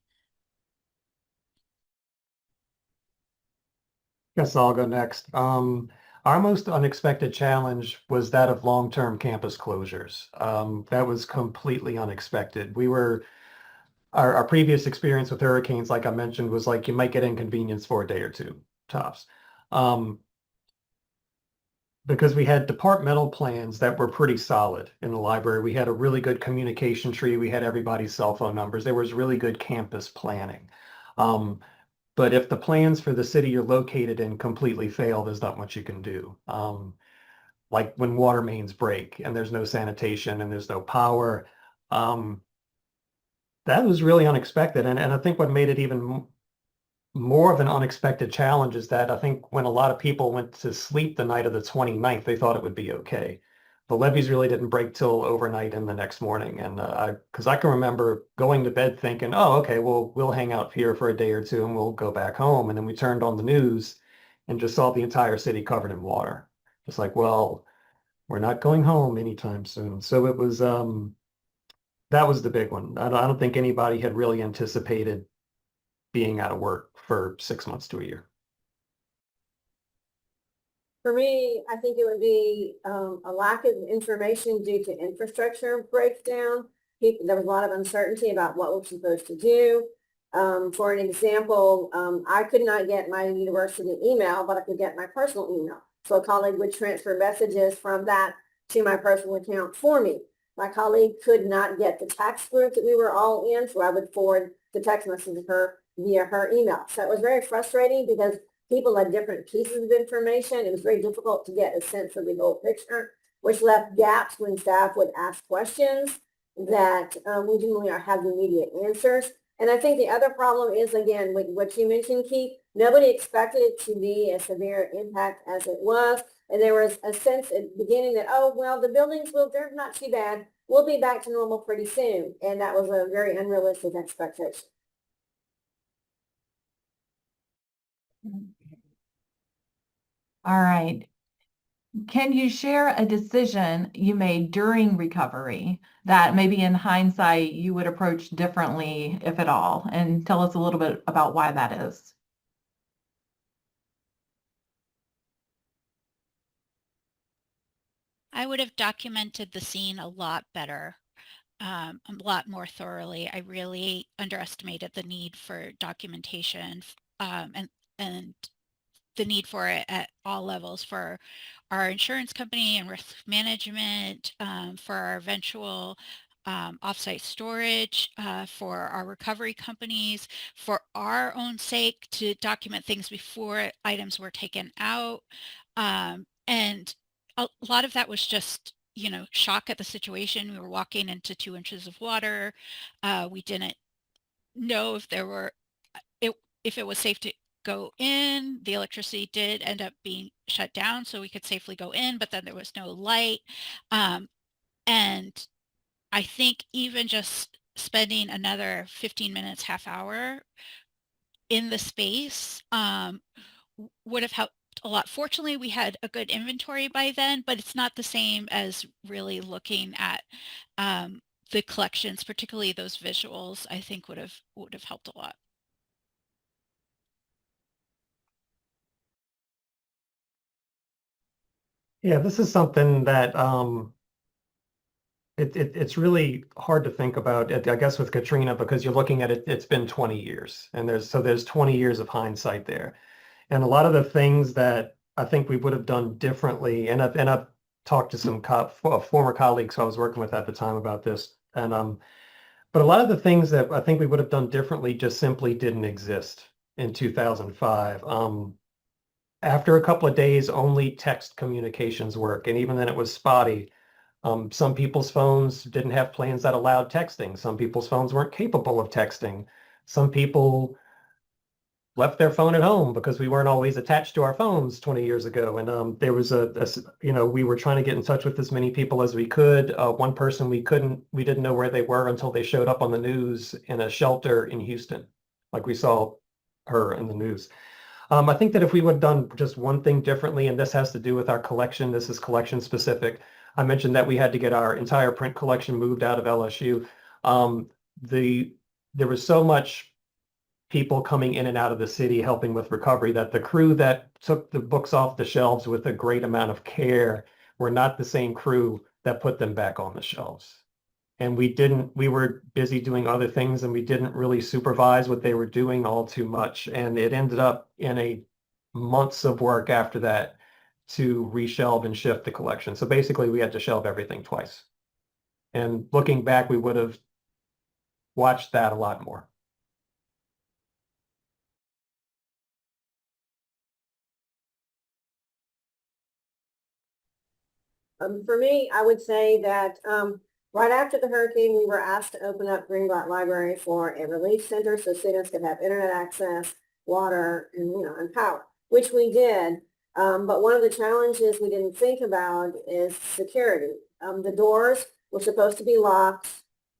Guess I'll go next. Our most unexpected challenge was that of long-term campus closures. That was completely unexpected. Our previous experience with hurricanes, like I mentioned, was like you might get inconvenience for a day or two, tops. Because we had departmental plans that were pretty solid in the library. We had a really good communication tree. We had everybody's cell phone numbers. There was really good campus planning. But if the plans for the city you're located in completely fail, there's not much you can do. Like when water mains break and there's no sanitation and there's no power, that was really unexpected. And I think what made it even more of an unexpected challenge is that I think when a lot of people went to sleep the night of the 29th, they thought it would be okay. The levees really didn't break till overnight and the next morning. And because I can remember going to bed thinking, oh, okay, well, we'll hang out here for a day or two and we'll go back home. And then we turned on the news and just saw the entire city covered in water. It's like, well, we're not going home anytime soon. So it was, that was the big one. I don't think anybody had really anticipated being out of work for 6 months to a year. For me, I think it would be a lack of information due to infrastructure breakdown. There was a lot of uncertainty about what we're supposed to do. For an example, I could not get my university email, but I could get my personal email. So a colleague would transfer messages from that to my personal account for me. My colleague could not get the tax group that we were all in, so I would forward the text message to her via her email. So it was very frustrating because people had different pieces of information. It was very difficult to get a sense of the whole picture, which left gaps when staff would ask questions that we didn't really have the immediate answers. And I think the other problem is, again, what you mentioned, Keith, Nobody expected it to be a severe impact as it was. And there was a sense at the beginning that, oh, well, the buildings they're not too bad. We'll be back to normal pretty soon. And that was a very unrealistic expectation. All right. Can you share a decision you made during recovery that maybe in hindsight you would approach differently, if at all? And tell us a little bit about why that is. I would have documented the scene a lot better, a lot more thoroughly. I really underestimated the need for documentation, and the need for it at all levels for our insurance company and risk management, for our eventual offsite storage, for our recovery companies, for our own sake to document things before items were taken out. And a lot of that was just, shock at the situation. We were walking into 2 inches of water. We didn't know if it was safe to go in. The electricity did end up being shut down so we could safely go in, but then there was no light. And I think even just spending another 15 minutes, half hour in the space would have helped a lot. Fortunately, we had a good inventory by then, but it's not the same as really looking at the collections, particularly those visuals. I think would have helped a lot. Yeah, this is something that it's really hard to think about, I guess, with Katrina, because you're looking at it, it's been 20 years, and there's 20 years of hindsight there. And a lot of the things that I think we would have done differently, and I've talked to some former colleagues who I was working with at the time about this, and but a lot of the things that I think we would have done differently just simply didn't exist in 2005. After a couple of days, only text communications work, and even then it was spotty. Some people's phones didn't have plans that allowed texting. Some people's phones weren't capable of texting. Some people left their phone at home because we weren't always attached to our phones 20 years ago. And there was we were trying to get in touch with as many people as we could. One person we didn't know where they were until they showed up on the news in a shelter in Houston, like we saw her in the news. I think that if we would have done just one thing differently, and this has to do with our collection, this is collection specific. I mentioned that we had to get our entire print collection moved out of LSU. There was so much people coming in and out of the city helping with recovery that the crew that took the books off the shelves with a great amount of care were not the same crew that put them back on the shelves. And we were busy doing other things, and we didn't really supervise what they were doing all too much. And it ended up in a months of work after that to reshelve and shift the collection. So basically we had to shelve everything twice. And looking back, we would have watched that a lot more. For me, I would say that right after the hurricane, we were asked to open up Greenblatt Library for a relief center so students could have internet access, water, and power, which we did. But one of the challenges we didn't think about is security. The doors were supposed to be locked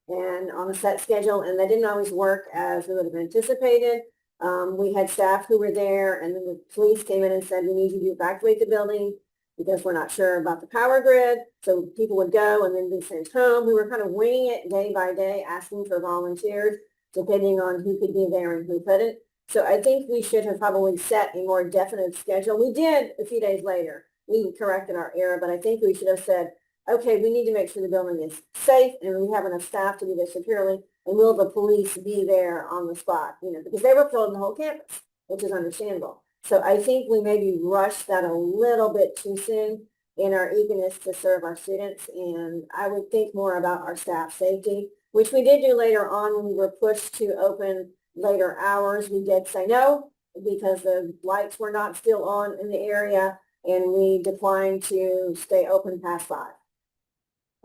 and on a set schedule, and they didn't always work as we would have anticipated. We had staff who were there, and then the police came in and said, we need you to evacuate the building because we're not sure about the power grid. So people would go and then be sent home. We were kind of winging it day by day, asking for volunteers, depending on who could be there and who couldn't. So I think we should have probably set a more definite schedule. We did a few days later. We corrected our error, but I think we should have said, okay, we need to make sure the building is safe and we have enough staff to be there securely, and will the police be there on the spot, because they were patrolling the whole campus, which is understandable. So I think we maybe rushed that a little bit too soon in our eagerness to serve our students. And I would think more about our staff safety, which we did do later on when we were pushed to open later hours. We did say no because the lights were not still on in the area, and we declined to stay open past 5.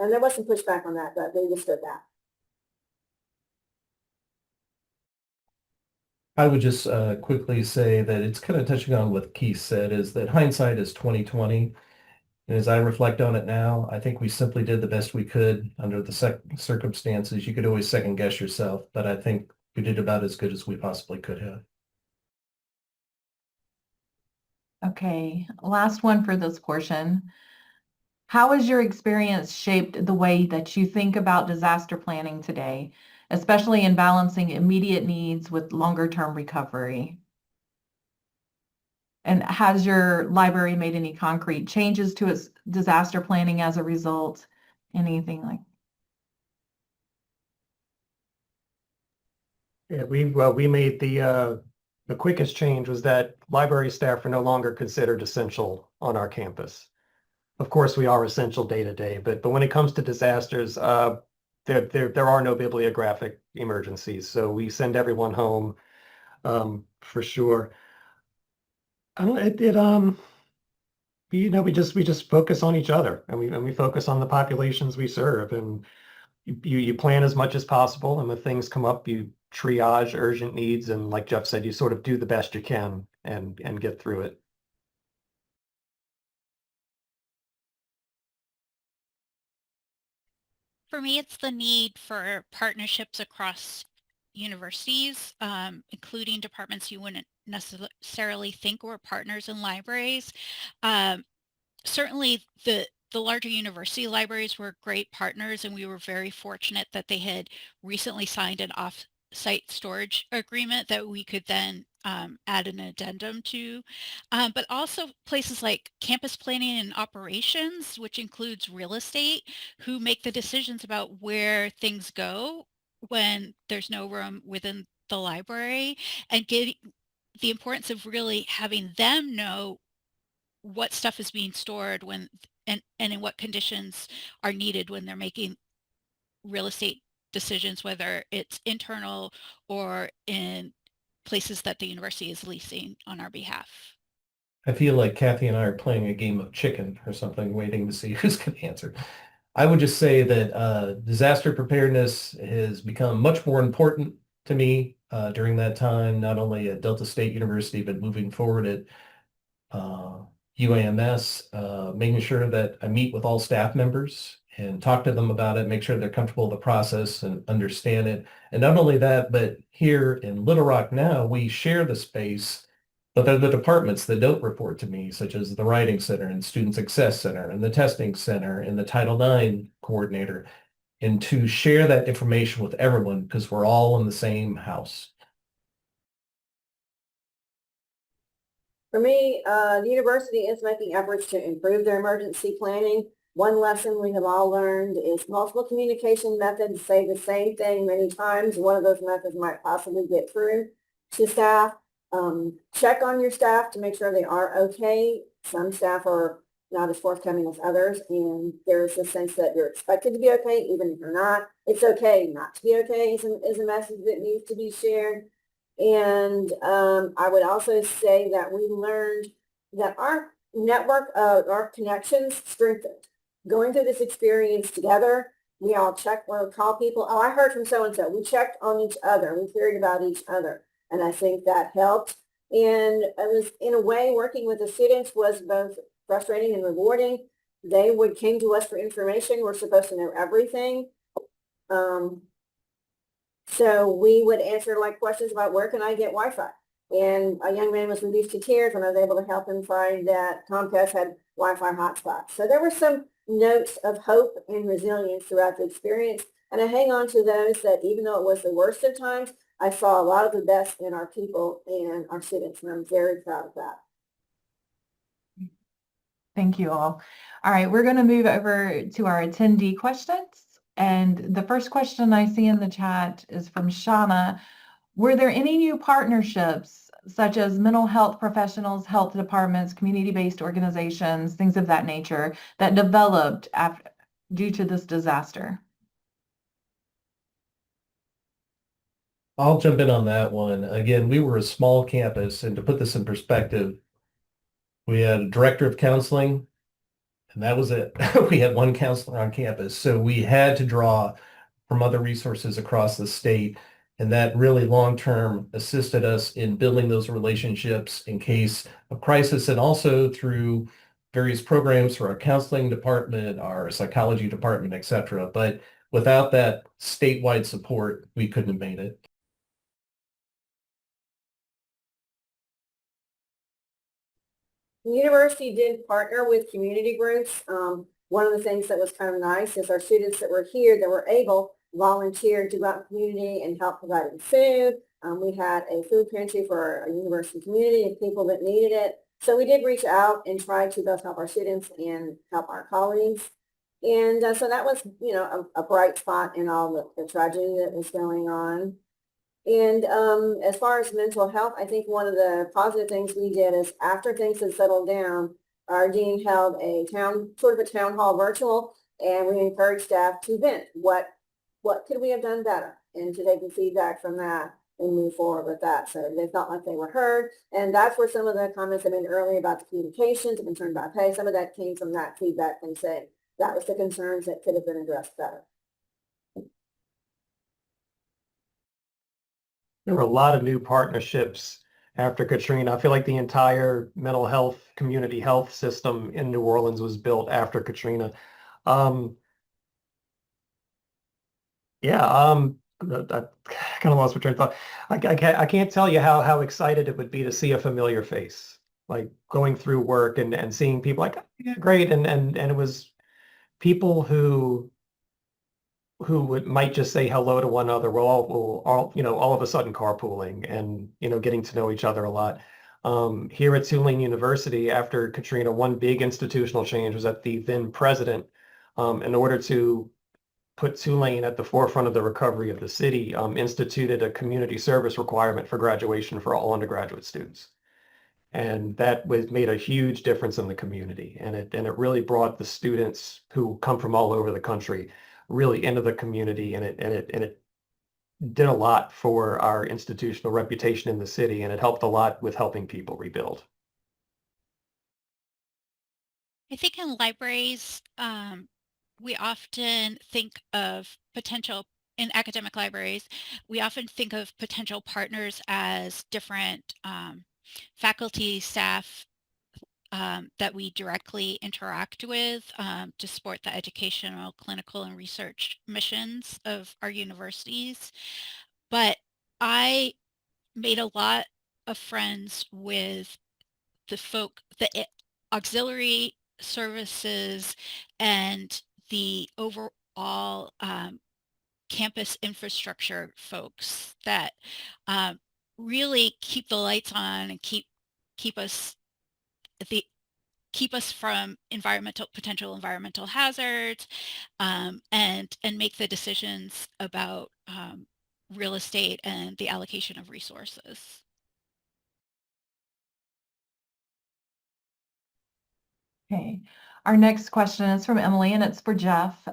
And there was some pushback on that, but they understood that. I would just quickly say that it's kind of touching on what Keith said, is that hindsight is 20/20. And as I reflect on it now, I think we simply did the best we could under the circumstances. You could always second guess yourself, but I think we did about as good as we possibly could have. Okay, last one for this portion. How has your experience shaped the way that you think about disaster planning today, especially in balancing immediate needs with longer-term recovery? And has your library made any concrete changes to its disaster planning as a result? Anything like? Yeah, we made the quickest change was that library staff are no longer considered essential on our campus. Of course, we are essential day to day, but when it comes to disasters, there are no bibliographic emergencies, so we send everyone home for sure. We just focus on each other, and we focus on the populations we serve, and you plan as much as possible, and when things come up, you triage urgent needs, and like Jeff said, you sort of do the best you can and get through it. For me, it's the need for partnerships across universities, including departments you wouldn't necessarily think were partners in libraries. Certainly the larger university libraries were great partners, and we were very fortunate that they had recently signed an off-site storage agreement that we could then add an addendum to. But also places like campus planning and operations, which includes real estate, who make the decisions about where things go when there's no room within the library, and getting the importance of really having them know what stuff is being stored when and in what conditions are needed when they're making real estate decisions, whether it's internal or in places that the university is leasing on our behalf. I feel like Kathy and I are playing a game of chicken or something, waiting to see who's going to answer. I would just say that disaster preparedness has become much more important to me during that time, not only at Delta State University, but moving forward at UAMS, making sure that I meet with all staff members and talk to them about it, make sure they're comfortable with the process and understand it. And not only that, but here in Little Rock now, we share the space, but there are the departments that don't report to me, such as the Writing Center and Student Success Center and the Testing Center and the Title IX coordinator, and to share that information with everyone because we're all in the same house. For me, the university is making efforts to improve their emergency planning. One lesson we have all learned is multiple communication methods say the same thing many times. One of those methods might possibly get through to staff. Check on your staff to make sure they are okay. Some staff are not as forthcoming as others, and there's a sense that you're expected to be okay, even if you're not. It's okay not to be okay is a message that needs to be shared. And I would also say that we learned that our network, our connections strengthened. Going through this experience together, we all checked, we'll call people, oh, I heard from so-and-so. We checked on each other. We cared about each other. And I think that helped. And it was, in a way, working with the students was both frustrating and rewarding. They came to us for information. We're supposed to know everything. So we would answer like questions about where can I get Wi-Fi? And a young man was reduced to tears when I was able to help him find that Comcast had Wi-Fi hotspots. So there were some notes of hope and resilience throughout the experience. And I hang on to those that even though it was the worst of times, I saw a lot of the best in our people and our students, and I'm very proud of that. Thank you all. All right, we're going to move over to our attendee questions. And the first question I see in the chat is from Shauna. Were there any new partnerships, such as mental health professionals, health departments, community-based organizations, things of that nature, that developed due to this disaster? I'll jump in on that one. Again, we were a small campus, and to put this in perspective, we had a director of counseling, and that was it. We had one counselor on campus, so we had to draw from other resources across the state. And that really long-term assisted us in building those relationships in case of crisis, and also through various programs for our counseling department, our psychology department, et cetera. But without that statewide support, we couldn't have made it. The university did partner with community groups. One of the things that was kind of nice is our students that were here that were able volunteered to go out in the community and help providing food. We had a food pantry for our university community and people that needed it. So we did reach out and try to both help our students and help our colleagues. And so that was, you know, a bright spot in all the tragedy that was going on. And as far as mental health, I think one of the positive things we did is after things had settled down, our dean held a sort of a town hall virtual, and we encouraged staff to vent. What could we have done better? And to take the feedback from that and move forward with that. So they felt like they were heard. And that's where some of the comments I made earlier about the communications, the concern about pay, some of that came from that feedback and saying that was the concerns that could have been addressed better. There were a lot of new partnerships after Katrina. I feel like the entire mental health, community health system in New Orleans was built after Katrina. I kind of lost my train of thought. I can't tell you how excited it would be to see a familiar face, like going through work and seeing people like, oh, yeah, great. And it was people who might just say hello to one another. We're all you know, all of a sudden carpooling and, you know, getting to know each other a lot. Here at Tulane University, after Katrina, one big institutional change was that the then president, in order to put Tulane at the forefront of the recovery of the city, instituted a community service requirement for graduation for all undergraduate students. And that made a huge difference in the community. And it really brought the students who come from all over the country really into the community, and it did a lot for our institutional reputation in the city, and it helped a lot with helping people rebuild. I think in libraries, we often think of in academic libraries, we often think of potential partners as different faculty, staff that we directly interact with to support the educational, clinical, and research missions of our universities. But I made a lot of friends with the auxiliary services and the overall campus infrastructure folks that really keep the lights on and keep us from potential environmental hazards, and make the decisions about real estate and the allocation of resources. Okay, our next question is from Emily, and it's for Jeff.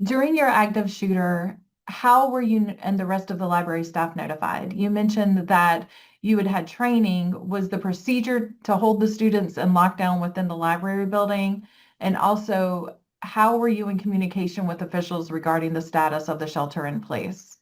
During your active shooter, how were you and the rest of the library staff notified? You mentioned that you had training. Was the procedure to hold the students in lockdown within the library building? And also, how were you in communication with officials regarding the status of the shelter in place?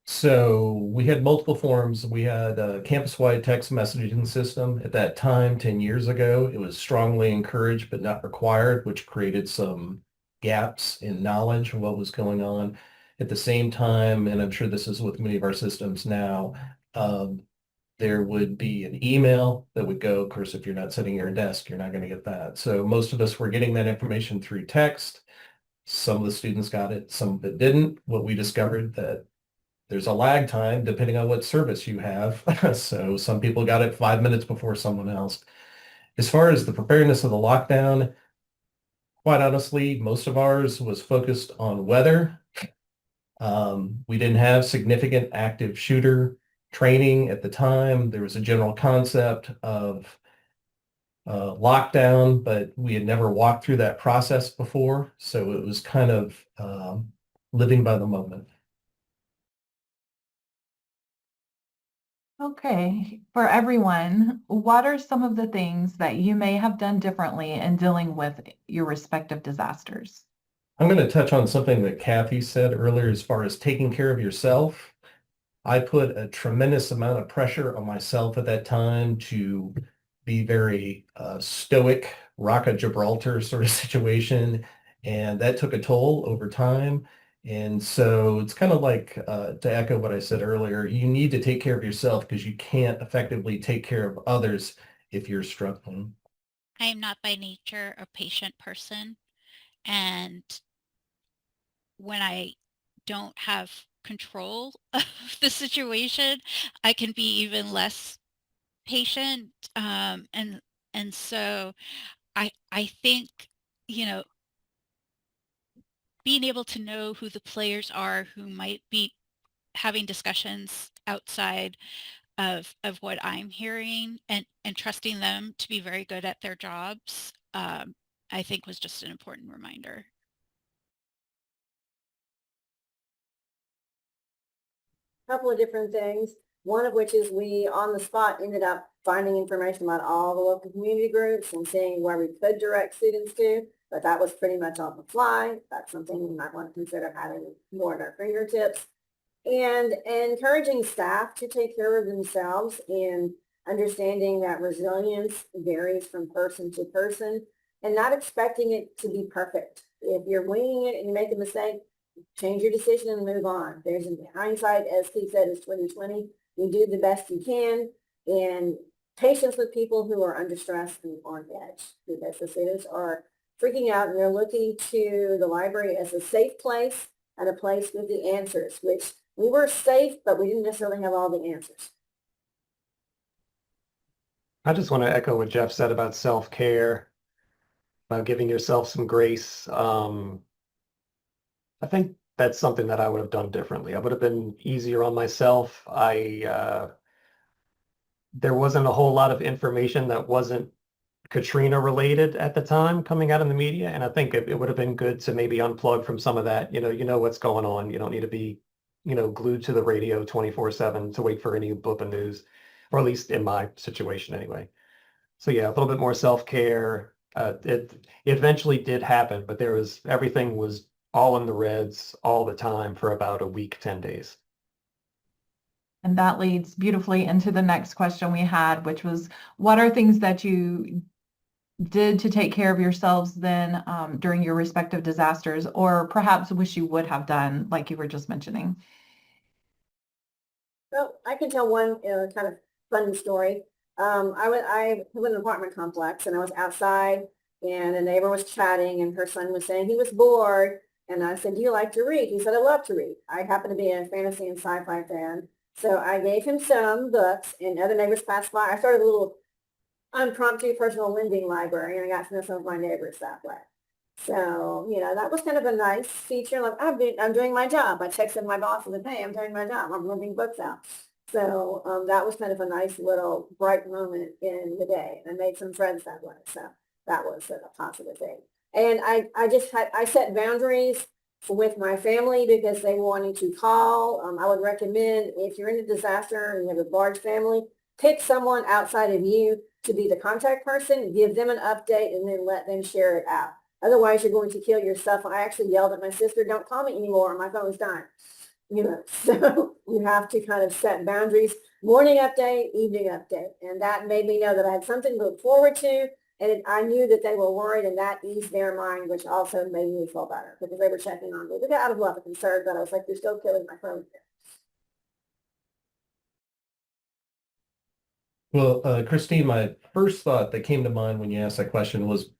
So we had multiple forms. We had a campus-wide text messaging system. At that time, 10 years ago, it was strongly encouraged but not required, which created some gaps in knowledge of what was going on. At the same time, and I'm sure this is with many of our systems now, there would be an email that would go. Of course, if you're not sitting at your desk, you're not going to get that. So most of us were getting that information through text. Some of the students got it, some of it didn't. What we discovered that there's a lag time depending on what service you have. So some people got it 5 minutes before someone else. As far as the preparedness of the lockdown, quite honestly, most of ours was focused on weather. We didn't have significant active shooter training at the time. There was a general concept of lockdown, but we had never walked through that process before. So it was kind of living by the moment. Okay, for everyone, what are some of the things that you may have done differently in dealing with your respective disasters? I'm going to touch on something that Kathy said earlier as far as taking care of yourself. I put a tremendous amount of pressure on myself at that time to be very stoic, Rock of Gibraltar sort of situation. And that took a toll over time. And so it's kind of like, to echo what I said earlier, you need to take care of yourself because you can't effectively take care of others if you're struggling. I am not by nature a patient person, and when I don't have control of the situation, I can be even less patient. And so I think, you know, being able to know who the players are who might be having discussions outside of what I'm hearing, and trusting them to be very good at their jobs, I think was just an important reminder. Couple of different things. One of which is we on the spot ended up finding information about all the local community groups and seeing where we could direct students to, but that was pretty much on the fly. That's something we might want to consider having more at our fingertips. And encouraging staff to take care of themselves and understanding that resilience varies from person to person and not expecting it to be perfect. If you're winging it and you make a mistake, change your decision and move on. There's hindsight, as Keith said, is 20/20. You do the best you can, and patience with people who are under stress and on edge, because the students are freaking out and they're looking to the library as a safe place and a place with the answers, which we were safe, but we didn't necessarily have all the answers. I just want to echo what Jeff said about self-care, about giving yourself some grace. I think that's something that I would have done differently. I would have been easier on myself. There wasn't a whole lot of information that wasn't Katrina related at the time coming out in the media, and I think it would have been good to maybe unplug from some of that. You know what's going on. You don't need to be, glued to the radio 24/7 to wait for any blip of news, or at least in my situation anyway. So yeah, a little bit more self-care. It eventually did happen, but everything was all in the reds all the time for about a week, 10 days. And that leads beautifully into the next question we had, which was, what are things that you did to take care of yourselves then during your respective disasters, or perhaps wish you would have done, like you were just mentioning? Well, I can tell one kind of funny story. I live in an apartment complex and I was outside and a neighbor was chatting and her son was saying he was bored. And I said, do you like to read? He said, I love to read. I happen to be a fantasy and sci-fi fan. So I gave him some books and other neighbors passed by. I started a little impromptu personal lending library and I got to know some of my neighbors that way. So, that was kind of a nice feature. Like I'm doing my job. I texted my boss and said, hey, I'm doing my job. I'm lending books out. So that was kind of a nice little bright moment in the day. And I made some friends that way. So that was a positive thing. And I set boundaries with my family because they wanted to call. I would recommend if you're in a disaster and you have a large family, pick someone outside of you to be the contact person, give them an update, and then let them share it out. Otherwise, you're going to kill yourself. I actually yelled at my sister, don't call me anymore. My phone's dying. So you have to kind of set boundaries, morning update, evening update. And that made me know that I had something to look forward to. And I knew that they were worried and that eased their mind, which also made me feel better because they were checking on me. They got out of love and concern, but I was like, you're still killing my phone. Well, Christine, my first thought that came to mind when you asked that question was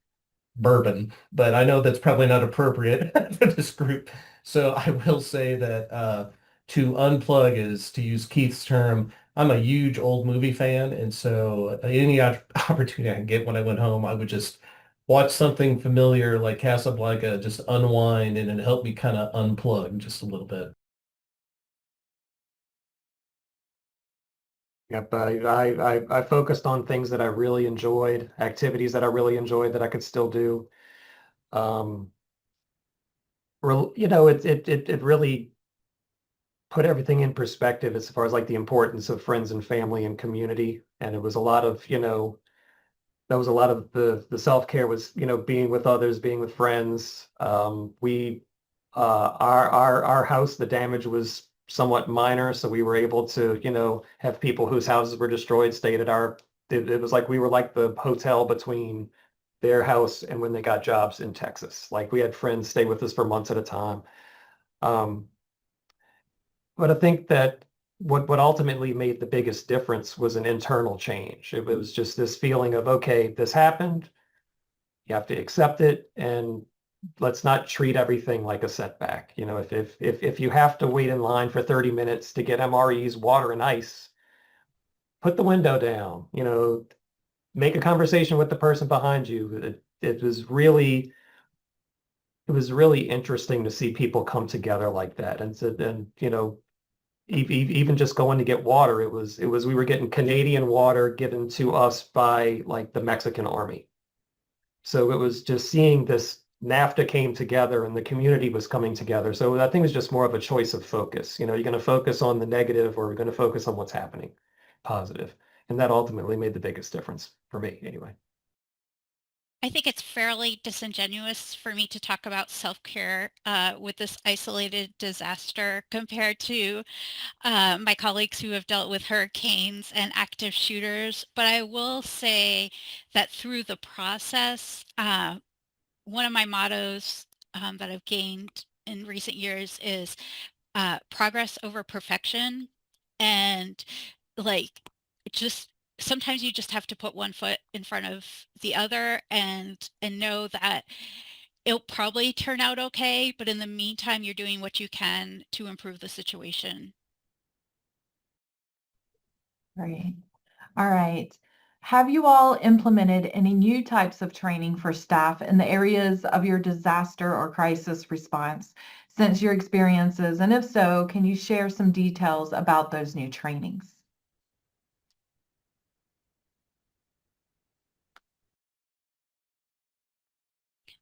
bourbon, but I know that's probably not appropriate for this group. So I will say that to unplug is, to use Keith's term, I'm a huge old movie fan. And so any opportunity I can get when I went home, I would just watch something familiar like Casablanca, just unwind, and it helped me kind of unplug just a little bit. Yep, I focused on things that I really enjoyed, activities that I really enjoyed that I could still do. It really put everything in perspective as far as like the importance of friends and family and community. And it was a lot of, that was a lot of the self-care was, being with others, being with friends. Our house, the damage was somewhat minor, so we were able to, have people whose houses were destroyed stayed at it was like we were like the hotel between their house and when they got jobs in Texas. Like we had friends stay with us for months at a time. But I think that what ultimately made the biggest difference was an internal change. It was just this feeling of, okay, this happened. You have to accept it, and let's not treat everything like a setback. If you have to wait in line for 30 minutes to get MREs, water and ice, put the window down, make a conversation with the person behind you. It was really interesting to see people come together like that. Even just going to get water, we were getting Canadian water given to us by like the Mexican army. So it was just seeing this NAFTA came together and the community was coming together. So I think it was just more of a choice of focus. You're going to focus on the negative or you're going to focus on what's happening, positive. And that ultimately made the biggest difference for me anyway. I think it's fairly disingenuous for me to talk about self-care with this isolated disaster compared to my colleagues who have dealt with hurricanes and active shooters. But I will say that through the process, one of my mottos that I've gained in recent years is progress over perfection. And like, just sometimes you just have to put one foot in front of the other and know that it'll probably turn out okay, but in the meantime, you're doing what you can to improve the situation. Great. All right. Have you all implemented any new types of training for staff in the areas of your disaster or crisis response since your experiences? And if so, can you share some details about those new trainings?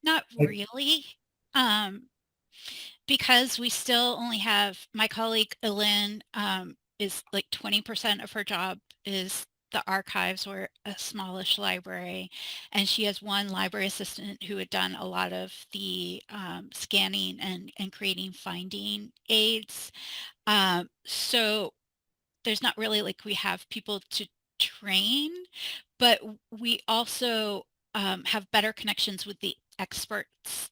Not really, because we still only have, my colleague Ellen is like 20% of her job is the archives or a smallish library, and she has one library assistant who had done a lot of the scanning and creating finding aids. So there's not really like we have people to train, but we also have better connections with the experts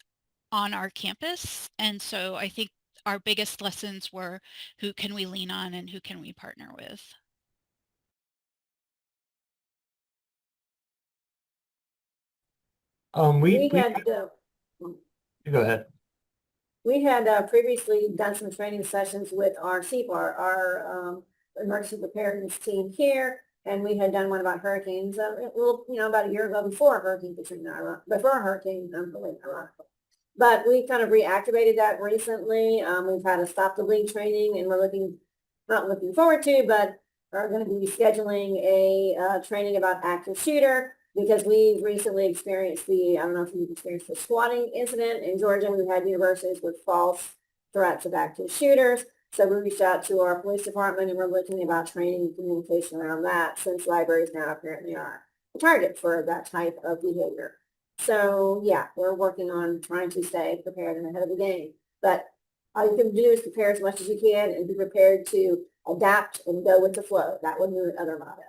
on our campus. And so I think our biggest lessons were who can we lean on and who can we partner with. We had, Go ahead. We had previously done some training sessions with our CPAR, our emergency preparedness team here, and we had done one about hurricanes, about a year ago before Hurricane Katrina, before Hurricane Iraq. But we kind of reactivated that recently. We've had a Stop the Bleed training, and we're not looking forward to, but are going to be scheduling a training about active shooter, because we've recently experienced I don't know if you've experienced the squatting incident in Georgia. We've had universities with false threats of active shooters. So we reached out to our police department and we're looking about training and communication around that, since libraries now apparently are a target for that type of behavior. So yeah, we're working on trying to stay prepared and ahead of the game. But all you can do is prepare as much as you can and be prepared to adapt and go with the flow. That would be the other motto.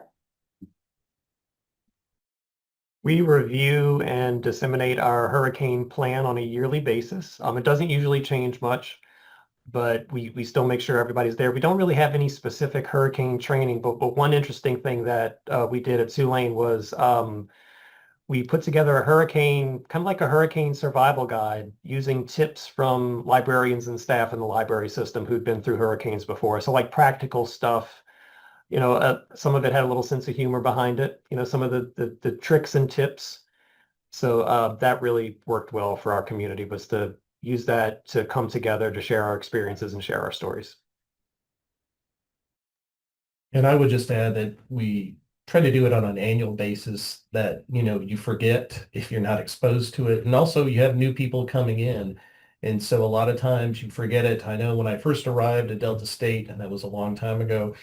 We review and disseminate our hurricane plan on a yearly basis. It doesn't usually change much, but we still make sure everybody's there. We don't really have any specific hurricane training, but one interesting thing that we did at Tulane was we put together a hurricane, kind of like a hurricane survival guide, using tips from librarians and staff in the library system who'd been through hurricanes before. So like practical stuff. Some of it had a little sense of humor behind it, some of the tricks and tips. So that really worked well for our community, was to use that to come together to share our experiences and share our stories. And I would just add that we try to do it on an annual basis, that, you forget if you're not exposed to it. And also you have new people coming in. And so a lot of times you forget it. I know when I first arrived at Delta State, and that was a long time ago,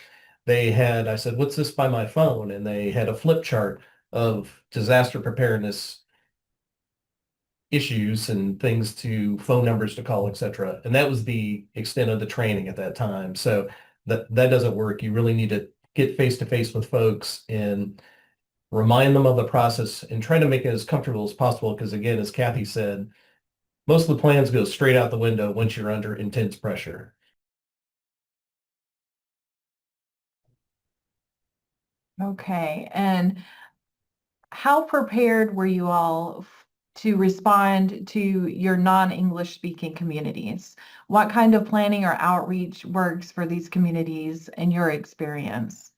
I said, what's this by my phone? And they had a flip chart of disaster preparedness issues and things to phone numbers to call, etc. And that was the extent of the training at that time. So that doesn't work. You really need to get face to face with folks and remind them of the process and try to make it as comfortable as possible. Because again, as Kathy said, most of the plans go straight out the window once you're under intense pressure. Okay, and how prepared were you all to respond to your non-English speaking communities? What kind of planning or outreach works for these communities in your experience?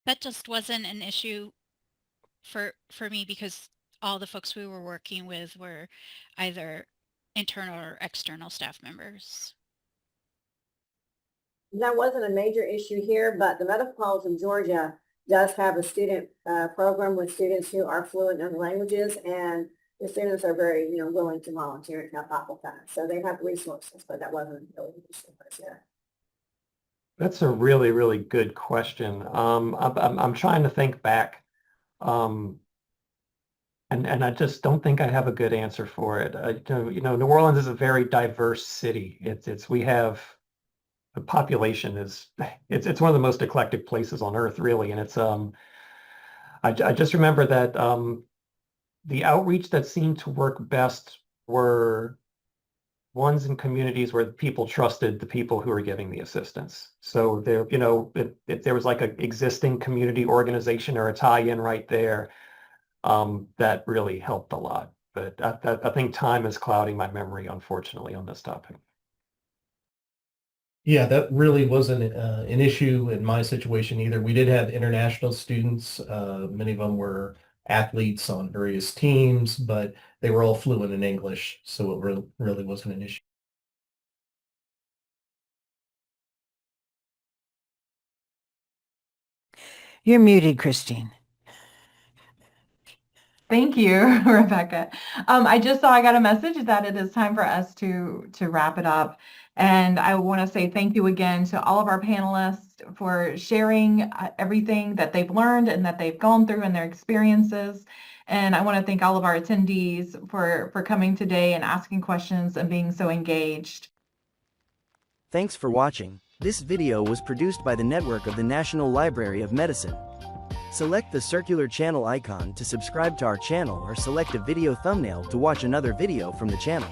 That just wasn't an issue for me because all the folks we were working with were either internal or external staff members. That wasn't a major issue here, but the Metropolitan Georgia does have a student program with students who are fluent in languages, and the students are very, willing to volunteer and help out with that. So they have resources, but that wasn't really an issue for us there. That's a really, really good question. I'm trying to think back, and I just don't think I have a good answer for it. New Orleans is a very diverse city. We have the population it's one of the most eclectic places on earth, really, and it's I just remember that the outreach that seemed to work best were ones in communities where people trusted the people who were giving the assistance. So there, if there was like an existing community organization or a tie-in right there, that really helped a lot. But I think time is clouding my memory, unfortunately, on this topic. Yeah, that really wasn't an issue in my situation either. We did have international students. Many of them were athletes on various teams, but they were all fluent in English, so it really wasn't an issue. You're muted, Christine. Thank you, Rebecca. I just saw I got a message that it is time for us to wrap it up. And I want to say thank you again to all of our panelists for sharing everything that they've learned and that they've gone through and their experiences. And I want to thank all of our attendees for coming today and asking questions and being so engaged. Thanks for watching. This video was produced by the network of the National Library of Medicine. Select the circular channel icon to subscribe to our channel or select a video thumbnail to watch another video from the channel.